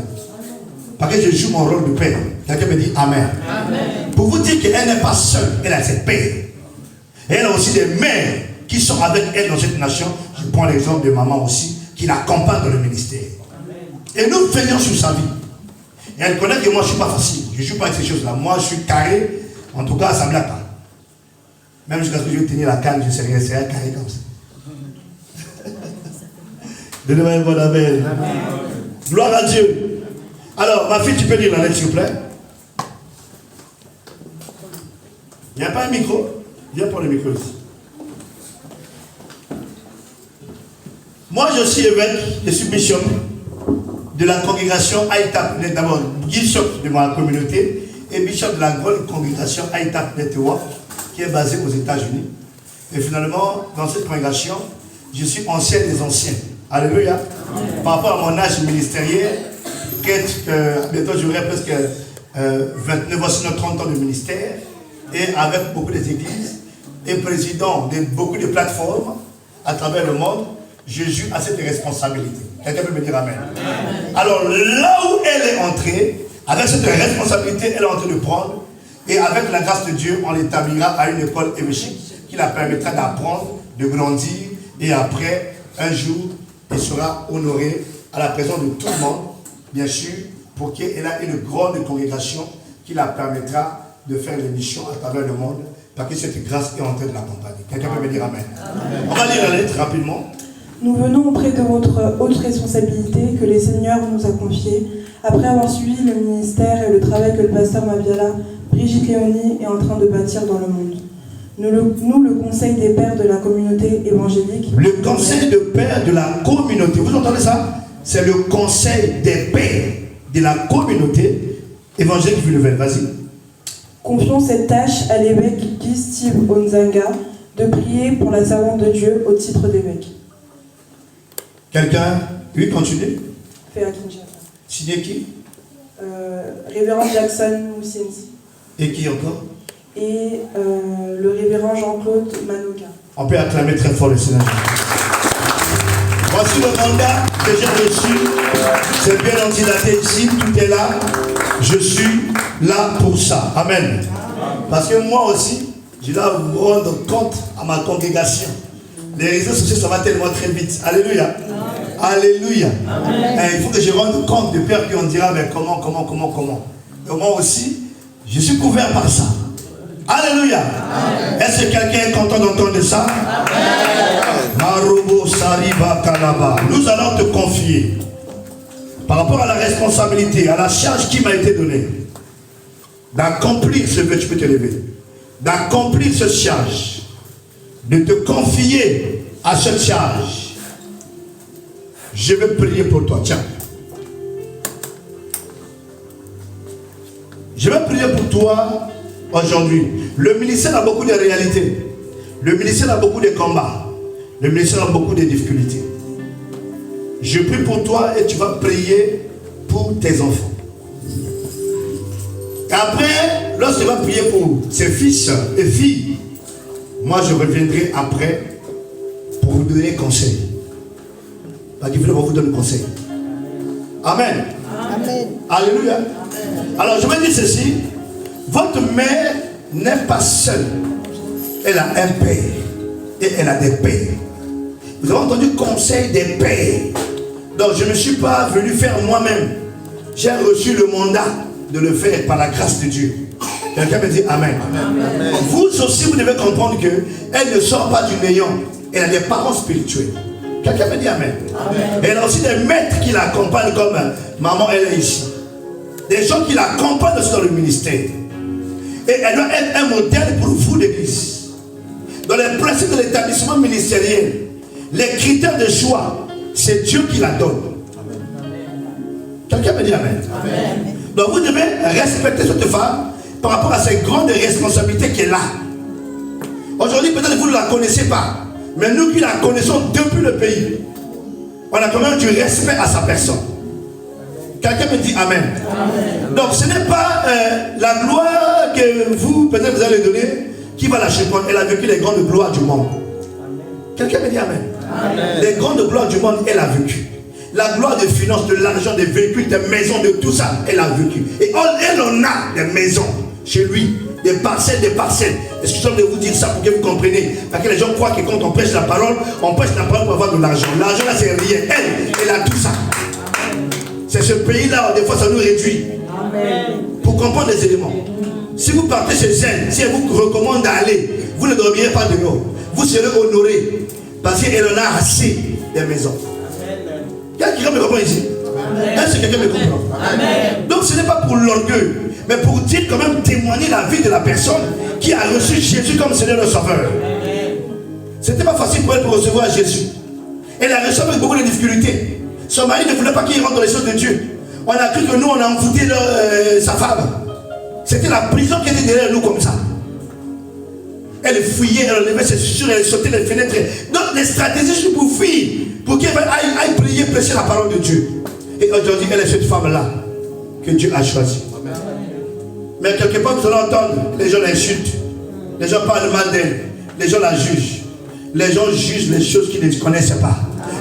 Parce que je joue mon rôle de père. Quelqu'un me dit Amen. Amen. Pour vous dire qu'elle n'est pas seule, elle a ses pères. Et elle a aussi des mères qui sont avec elle dans cette nation. Je prends l'exemple de maman aussi, qui l'accompagne dans le ministère. Amen. Et nous veillons sur sa vie. Et elle connaît que moi je ne suis pas facile. Je ne suis pas avec ces choses-là. Moi je suis carré. En tout cas, ça ne me l'a pas. Même jusqu'à ce que je vais tenir la canne, je ne sais rien, c'est un carré comme ça. Donnez-moi un bon amen. Gloire à Dieu. Alors, ma fille, tu peux lire la lettre, s'il vous plaît? Il n'y a pas un micro? Viens pour le micro ici. Moi, je suis évêque, je suis bishop de la congrégation Aïtap, d'abord bishop de ma communauté et bishop de la grande congrégation Aïtap Network qui est basée aux États-Unis. Et finalement, dans cette congrégation, je suis ancien des anciens. Alléluia. Par rapport à mon âge ministériel, bientôt j'aurai presque 29, voici nos 30 ans de ministère, et avec beaucoup des églises, et président de beaucoup de plateformes à travers le monde, je joue à cette responsabilité. Quelqu'un peut me dire Amen. Amen. Alors là où elle est entrée, avec cette responsabilité, elle est en train de prendre, et avec la grâce de Dieu, on l'établira à une école évêchique qui la permettra d'apprendre, de grandir, et après, un jour, elle sera honorée à la présence de tout le monde, bien sûr, pour qu'elle ait une grande congrégation qui la permettra de faire les missions à travers le monde, parce que cette grâce est en train de l'accompagner. Quelqu'un peut me dire Amen. Amen. On va lire la lettre rapidement. Nous venons auprès de votre haute responsabilité que les seigneurs nous a confiée, après avoir suivi le ministère et le travail que le pasteur Mabiala, Brigitte Léonie est en train de bâtir dans le monde. Nous, le conseil des pères de la communauté évangélique. Le conseil de pères de la communauté. Vous entendez ça? C'est le conseil des pères de la communauté évangélique Vulevel. Vas-y. Confions cette tâche à l'évêque Guy Steve Onzanga de prier pour la servante de Dieu au titre d'évêque. Quelqu'un? Oui, continue. Fait à Kinshasa. Signé qui? Révérend Jackson Moussienzi. Et qui encore? Et le révérend Jean-Claude Manoka. On peut acclamer très fort le Seigneur. Voici le mandat que j'ai reçu. C'est bien antidaté ici, tout est là. Je suis là pour ça. Amen. Parce que moi aussi, je dois vous rendre compte à ma congrégation. Les réseaux sociaux, ça va tellement très vite. Alléluia. Alléluia. Il faut que je rende compte de pères qui on dira, mais comment. Et moi aussi, je suis couvert par ça. Alléluia. Est-ce que quelqu'un est content d'entendre ça? Marobo Sariba Kalaba. Nous allons te confier, par rapport à la responsabilité, à la charge qui m'a été donnée, d'accomplir ce que tu peux te lever, d'accomplir cette charge, de te confier à cette charge. Je vais prier pour toi. Tiens. Je vais prier pour toi aujourd'hui. Le ministère a beaucoup de réalités. Le ministère a beaucoup de combats. Le ministère a beaucoup de difficultés. Je prie pour toi et tu vas prier pour tes enfants. Et après, lorsqu'il va prier pour ses fils et filles, moi je reviendrai après pour vous donner conseil. Parce qu'il va vous donner conseil. Amen. Amen. Alléluia. Amen. Alors je vais dire ceci. Votre mère n'est pas seule. Elle a un père. Et elle a des pères. Vous avez entendu conseil des pères. Donc je ne me suis pas venu faire moi-même. J'ai reçu le mandat de le faire par la grâce de Dieu. Quelqu'un me dit Amen. Amen. Vous aussi vous devez comprendre qu'elle ne sort pas du néant. Elle a des parents spirituels. Quelqu'un me dit Amen. Amen. Et elle a aussi des maîtres qui l'accompagnent comme maman, elle est ici. Des gens qui l'accompagnent aussi dans le ministère. Et elle doit être un modèle pour vous l'église. Dans les principes de l'établissement ministériel, les critères de choix, c'est Dieu qui la donne. Quelqu'un me dit Amen. Amen. Donc vous devez respecter cette femme par rapport à ses grandes responsabilités qu'elle a. Aujourd'hui, peut-être vous ne la connaissez pas. Mais nous qui la connaissons depuis le pays, on a quand même du respect à sa personne. Quelqu'un me dit Amen. Amen. Donc ce n'est pas la gloire que vous, peut-être vous allez donner, qui va la surprendre. Elle a vécu les grandes gloires du monde. Quelqu'un me dit Amen. Amen. Les grandes gloires du monde, elle a vécu. La gloire des finances, de l'argent, des véhicules, des maisons, de tout ça, elle a vécu. Et elle en a des maisons chez lui. Des parcelles. Excusez-moi de vous dire ça pour que vous compreniez. Parce que les gens croient que quand on prêche la parole pour avoir de l'argent. L'argent là, c'est rien. Elle a tout ça. C'est ce pays-là, des fois, ça nous réduit. Amen. Pour comprendre les éléments. Si vous partez chez elle, si elle vous recommande d'aller, vous ne dormirez pas dehors. Vous serez honoré. Parce qu'elle en a assez des maisons. Quelqu'un me comprend ici? Est-ce que quelqu'un me comprend? Amen. Donc ce n'est pas pour l'orgueil, mais pour dire quand même témoigner la vie de la personne qui a reçu Jésus comme Seigneur et Sauveur. C'était pas facile pour elle pour recevoir Jésus. Elle a reçu avec beaucoup de difficultés. Son mari ne voulait pas qu'il rentre dans les choses de Dieu. On a cru que nous on a envoûté sa femme. C'était la prison qui était derrière nous comme ça. Elle fuyait, elle enlevait ses chaussures, elle sautait les fenêtres. Donc les stratégies pour fuir, pour qu'elle aille prier, prêcher la parole de Dieu. Et aujourd'hui, elle est cette femme-là que Dieu a choisie. Mais quelque part, vous allez entendre, les gens l'insultent. Les gens parlent mal d'elle. Les gens la jugent. Les gens jugent les choses qu'ils ne connaissent pas.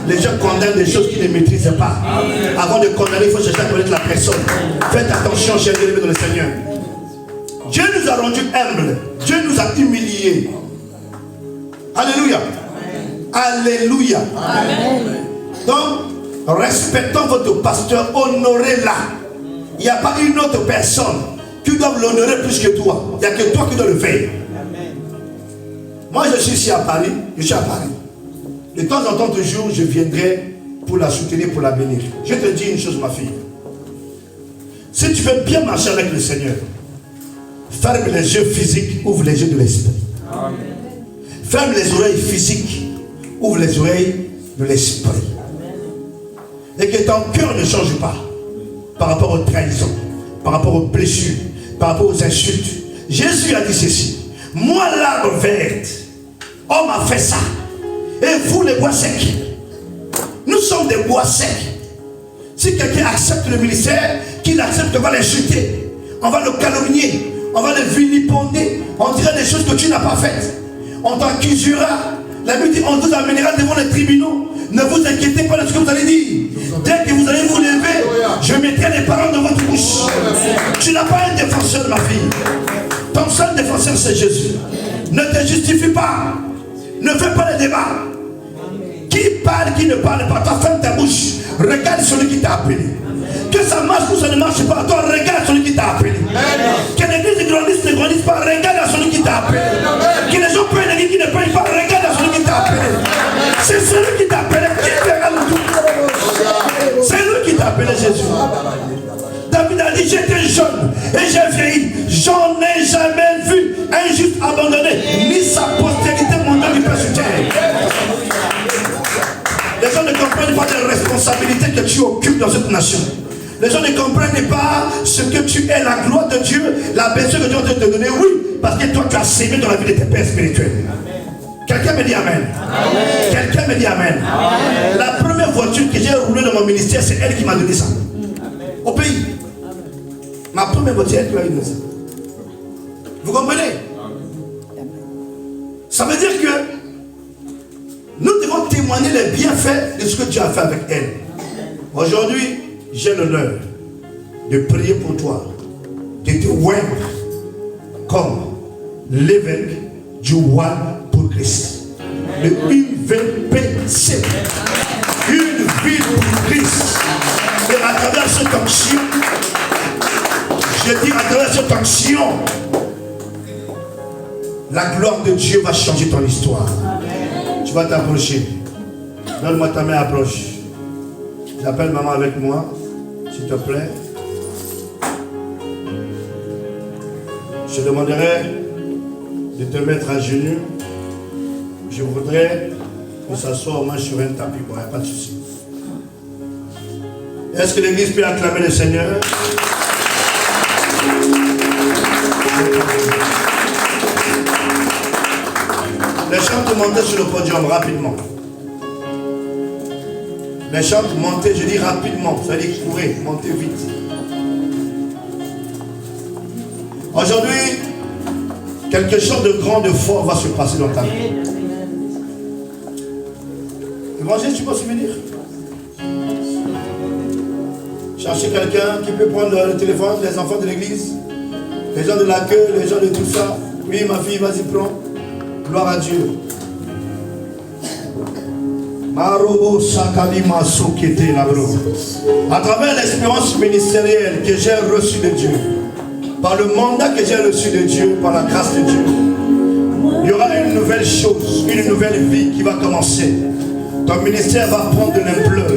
Les gens condamnent des choses qu'ils ne maîtrisent pas. Avant de condamner, il faut chercher à connaître la personne. Faites attention, chers amis dans le Seigneur. Dieu nous a rendus humbles. Dieu nous a humiliés. Alléluia. Alléluia. Amen. Donc, respectons votre pasteur, honorez-la. Il n'y a pas une autre personne qui doit l'honorer plus que toi. Il n'y a que toi qui dois le faire. Amen. Moi, je suis ici à Paris. Je suis à Paris. De temps en temps, toujours, je viendrai pour la soutenir, pour la bénir. Je te dis une chose, ma fille. Si tu veux bien marcher avec le Seigneur, ferme les yeux physiques, ouvre les yeux de l'esprit. Amen. Ferme les oreilles physiques, ouvre les oreilles de l'esprit. Et que ton cœur ne change pas par rapport aux trahisons, par rapport aux blessures, par rapport aux insultes. Jésus a dit ceci: moi l'arbre verte, on m'a fait ça. Et vous les bois secs, nous sommes des bois secs. Si quelqu'un accepte le ministère, qu'il accepte qu'on va l'insulter, on va le calomnier, on va le vilipender, on dira des choses que tu n'as pas faites. On t'accusera. La Bible dit, on vous amènera devant les tribunaux. Ne vous inquiétez pas de ce que vous allez dire. Dès que vous allez vous lever, je mettrai les paroles dans votre bouche. Tu n'as pas un défenseur, ma fille. Ton seul défenseur, c'est Jésus. Ne te justifie pas. Ne fais pas les débats. Qui parle, qui ne parle pas, toi ferme ta bouche. Regarde celui qui t'a appelé. Que ça marche ou ça ne marche pas, toi regarde celui qui t'a appelé. Que l'église ne grandisse pas, regarde à celui qui t'a appelé. Que les gens prennent l'église qui ne prennent pas, regarde à celui qui t'a appelé. C'est celui qui t'a appelé qui verra le tout. C'est lui qui t'a appelé, Jésus. David a dit, j'étais jeune et j'ai vieilli. J'en ai jamais vu un juste abandonné, ni sa postérité monter du Père sur terre. Les gens ne comprennent pas les responsabilités que tu occupes dans cette nation. Les gens ne comprennent pas ce que tu es, la gloire de Dieu, la blessure que Dieu va te donner. Oui, parce que toi tu as sémé dans la vie de tes pères spirituels. Quelqu'un me dit Amen. Amen. Quelqu'un me dit Amen. Amen. La première voiture que j'ai roulée dans mon ministère, c'est elle qui m'a donné ça. Amen. Au pays. Ma première voiture, tu as une maison. Vous comprenez? Ça veut dire que nous devons témoigner les bienfaits de ce que Dieu a fait avec elle. Aujourd'hui, j'ai l'honneur de prier pour toi, de te voir comme l'évêque du roi pour Christ. Le UVPC. Une vie pour Christ. Et à travers cette action, je dis à travers cette action, la gloire de Dieu va changer ton histoire. Amen. Tu vas t'approcher. Donne-moi ta main, approche. J'appelle maman avec moi, s'il te plaît. Je demanderai de te mettre à genoux. Je voudrais que ça soit au moins sur un tapis. Bon, il n'y a pas de souci. Est-ce que l'église peut acclamer le Seigneur? Les chantes montaient sur le podium rapidement. Les chantes montaient, je dis rapidement, ça veut dire courez, montez vite. Aujourd'hui, quelque chose de grand, de fort va se passer dans ta vie. Évangile, tu peux se venir? Chercher quelqu'un qui peut prendre le téléphone, les enfants de l'église, les gens de l'accueil, les gens de tout ça. Oui, ma fille, vas-y, prends. Gloire à Dieu. À travers l'expérience ministérielle que j'ai reçue de Dieu, par le mandat que j'ai reçu de Dieu, par la grâce de Dieu, il y aura une nouvelle chose, une nouvelle vie qui va commencer. Ton ministère va prendre de l'ampleur.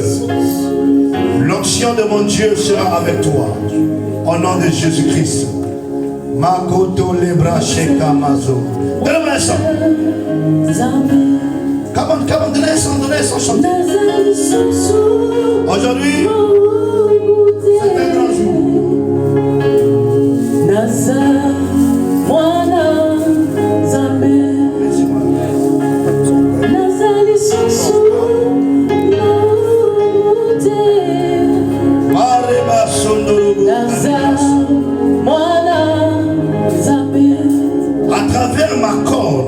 L'onction de mon Dieu sera avec toi. Au nom de Jésus-Christ. Makoto lebra sheka mazo. Donne-moi un son. Come on, donne un son, chanter. Aujourd'hui, c'est un grand jour. À travers ma corde,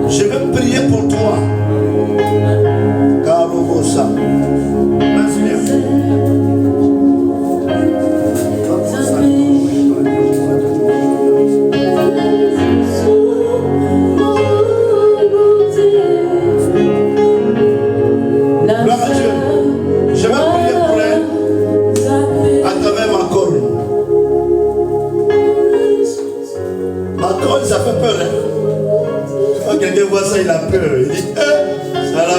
je vais prier pour toi. Karobosa. Merci bien. Gloire à Dieu. Je vais prier pour elle à travers ma corde. Ma corde, ça fait peur, hein? Quand quelqu'un voit ça, il a peur. Il dit, ça là.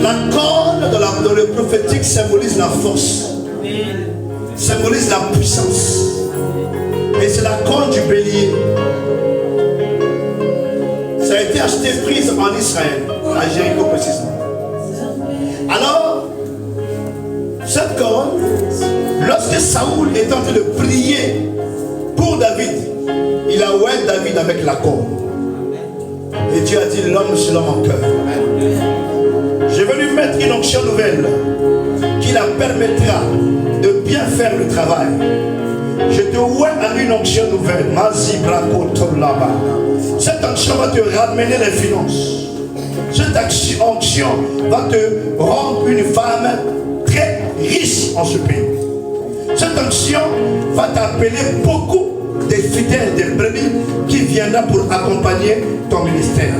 La corne dans le prophétique symbolise la force, symbolise la puissance. Et c'est la corne du bélier. Ça a été acheté prise en Israël, à Jéricho précisément. Alors, cette corne, lorsque Saoul est en train de prier pour David, il a oué David avec la corne. Et Dieu a dit, l'homme selon mon cœur. Je vais lui mettre une onction nouvelle qui la permettra de bien faire le travail. Je te vois à une onction nouvelle. Cette onction va te ramener les finances. Cette onction va te rendre une femme très riche en ce pays. Cette onction va t'appeler beaucoup des fidèles, des brebis qui viendront pour accompagner ton ministère.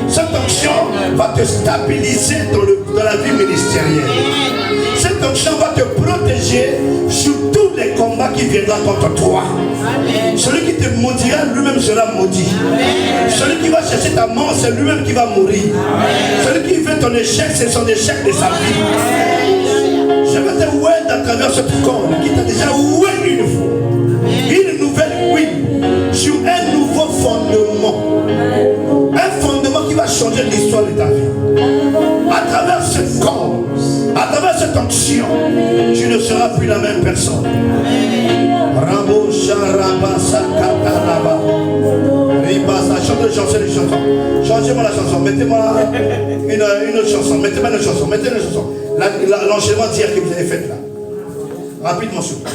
Cette onction va te stabiliser dans la vie ministérielle. Cette onction va te protéger sur tous les combats qui viendront contre toi. Amen. Celui qui te maudira, lui-même sera maudit. Amen. Celui qui va chercher ta mort, c'est lui-même qui va mourir. Amen. Celui qui veut ton échec, c'est son échec de sa vie. Amen. Je vais te ouer à travers cette corde qui t'a déjà oué une fois. Une nouvelle oui, sur un nouveau fondement. Un fondement qui va changer l'histoire de ta vie. À travers cette corde, à travers cette onction, tu ne seras plus la même personne. Rabo Sharaba Sakataraba. Ribasa, chantez les chansons. Changez-moi la chanson. Mettez-moi une autre chanson. Mettez-moi une autre chanson. Mettez une autre chanson. L'enchaînement d'hier que vous avez fait là. Rapidement, s'il vous plaît.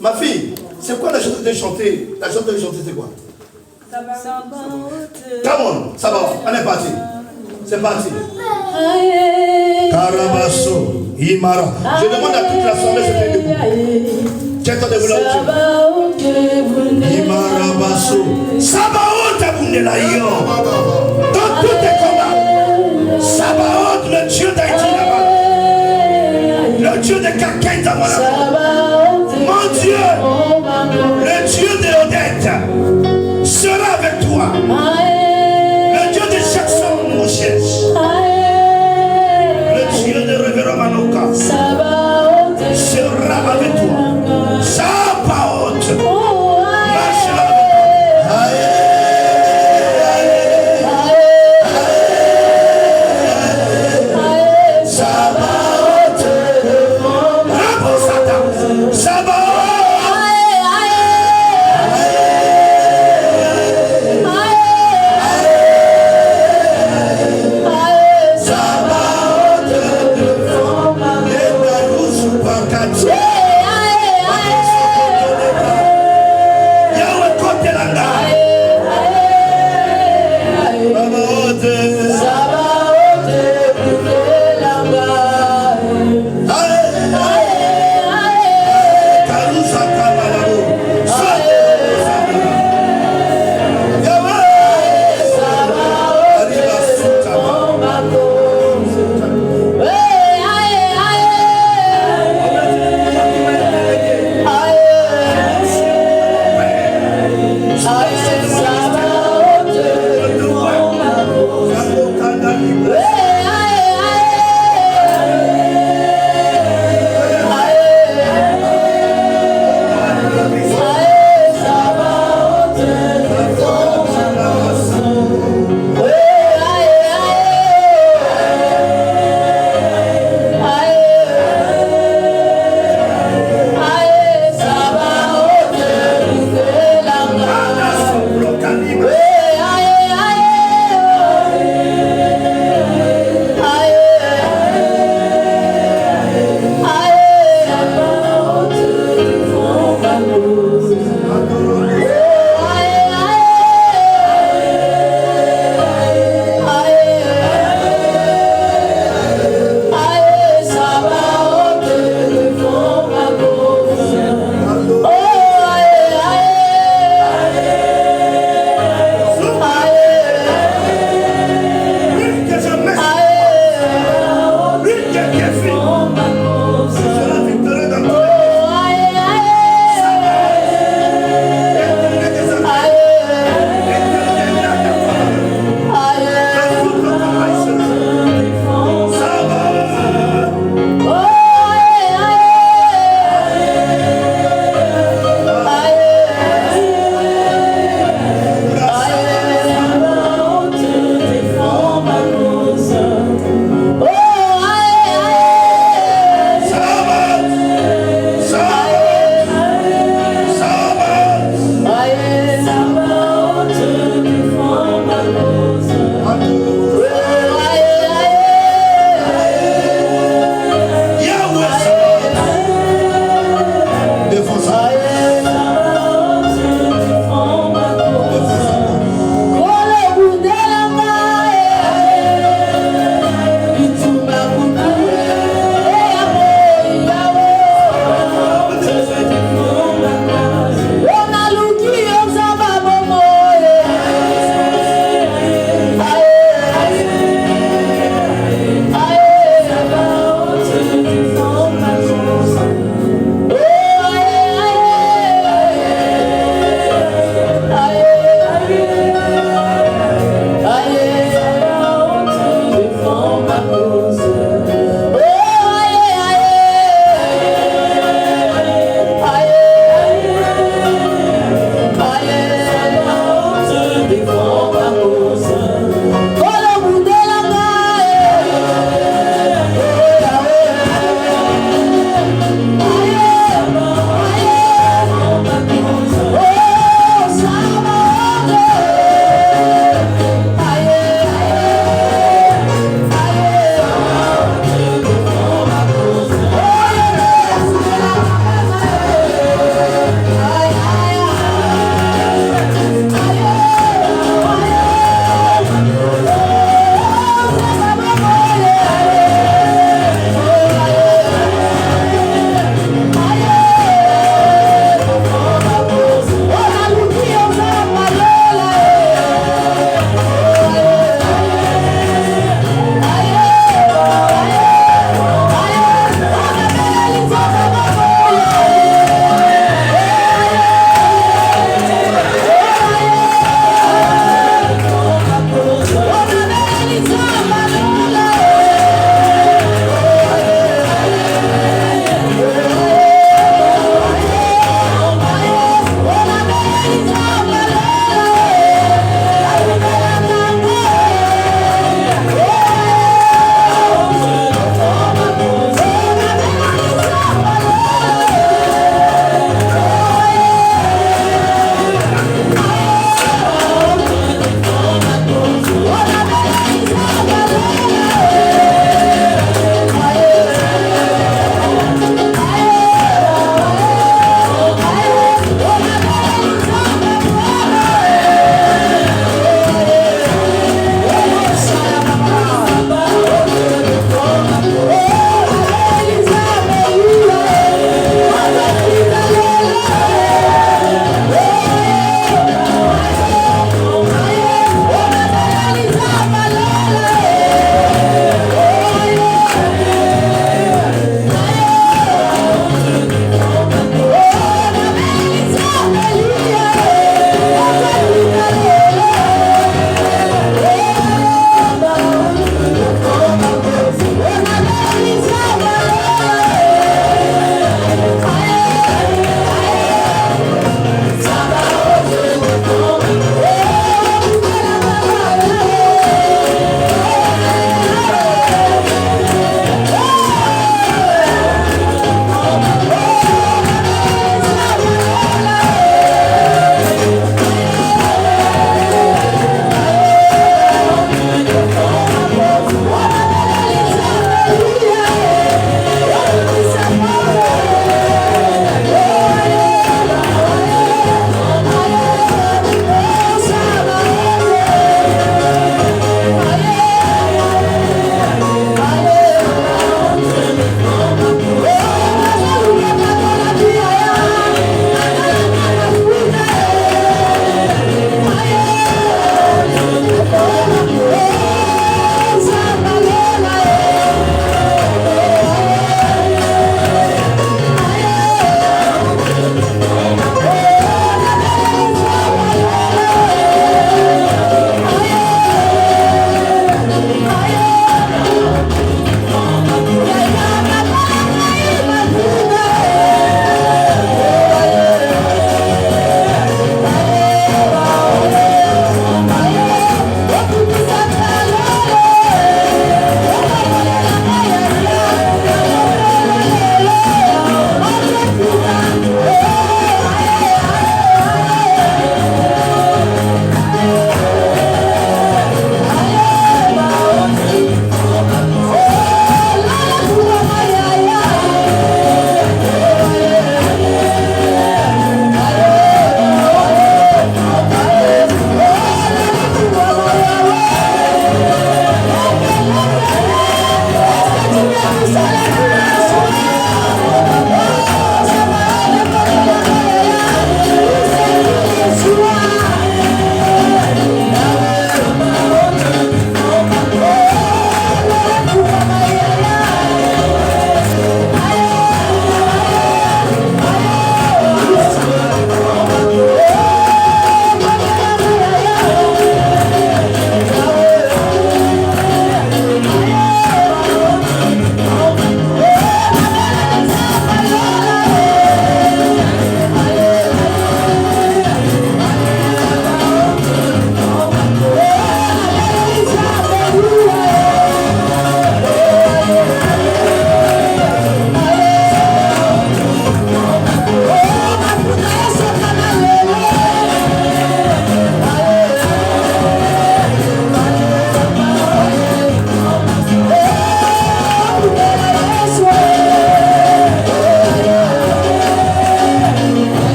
Ma fille, c'est quoi la chanteuse de chanter? La chanteuse de chanter, c'est quoi? Come on, ça va, on est parti. C'est parti. Karabaso, Imara. Je demande à toute l'assemblée de se tenir debout. Tiens-toi debout là où tu es. Imara Basso. Sabaoth Abundelayon.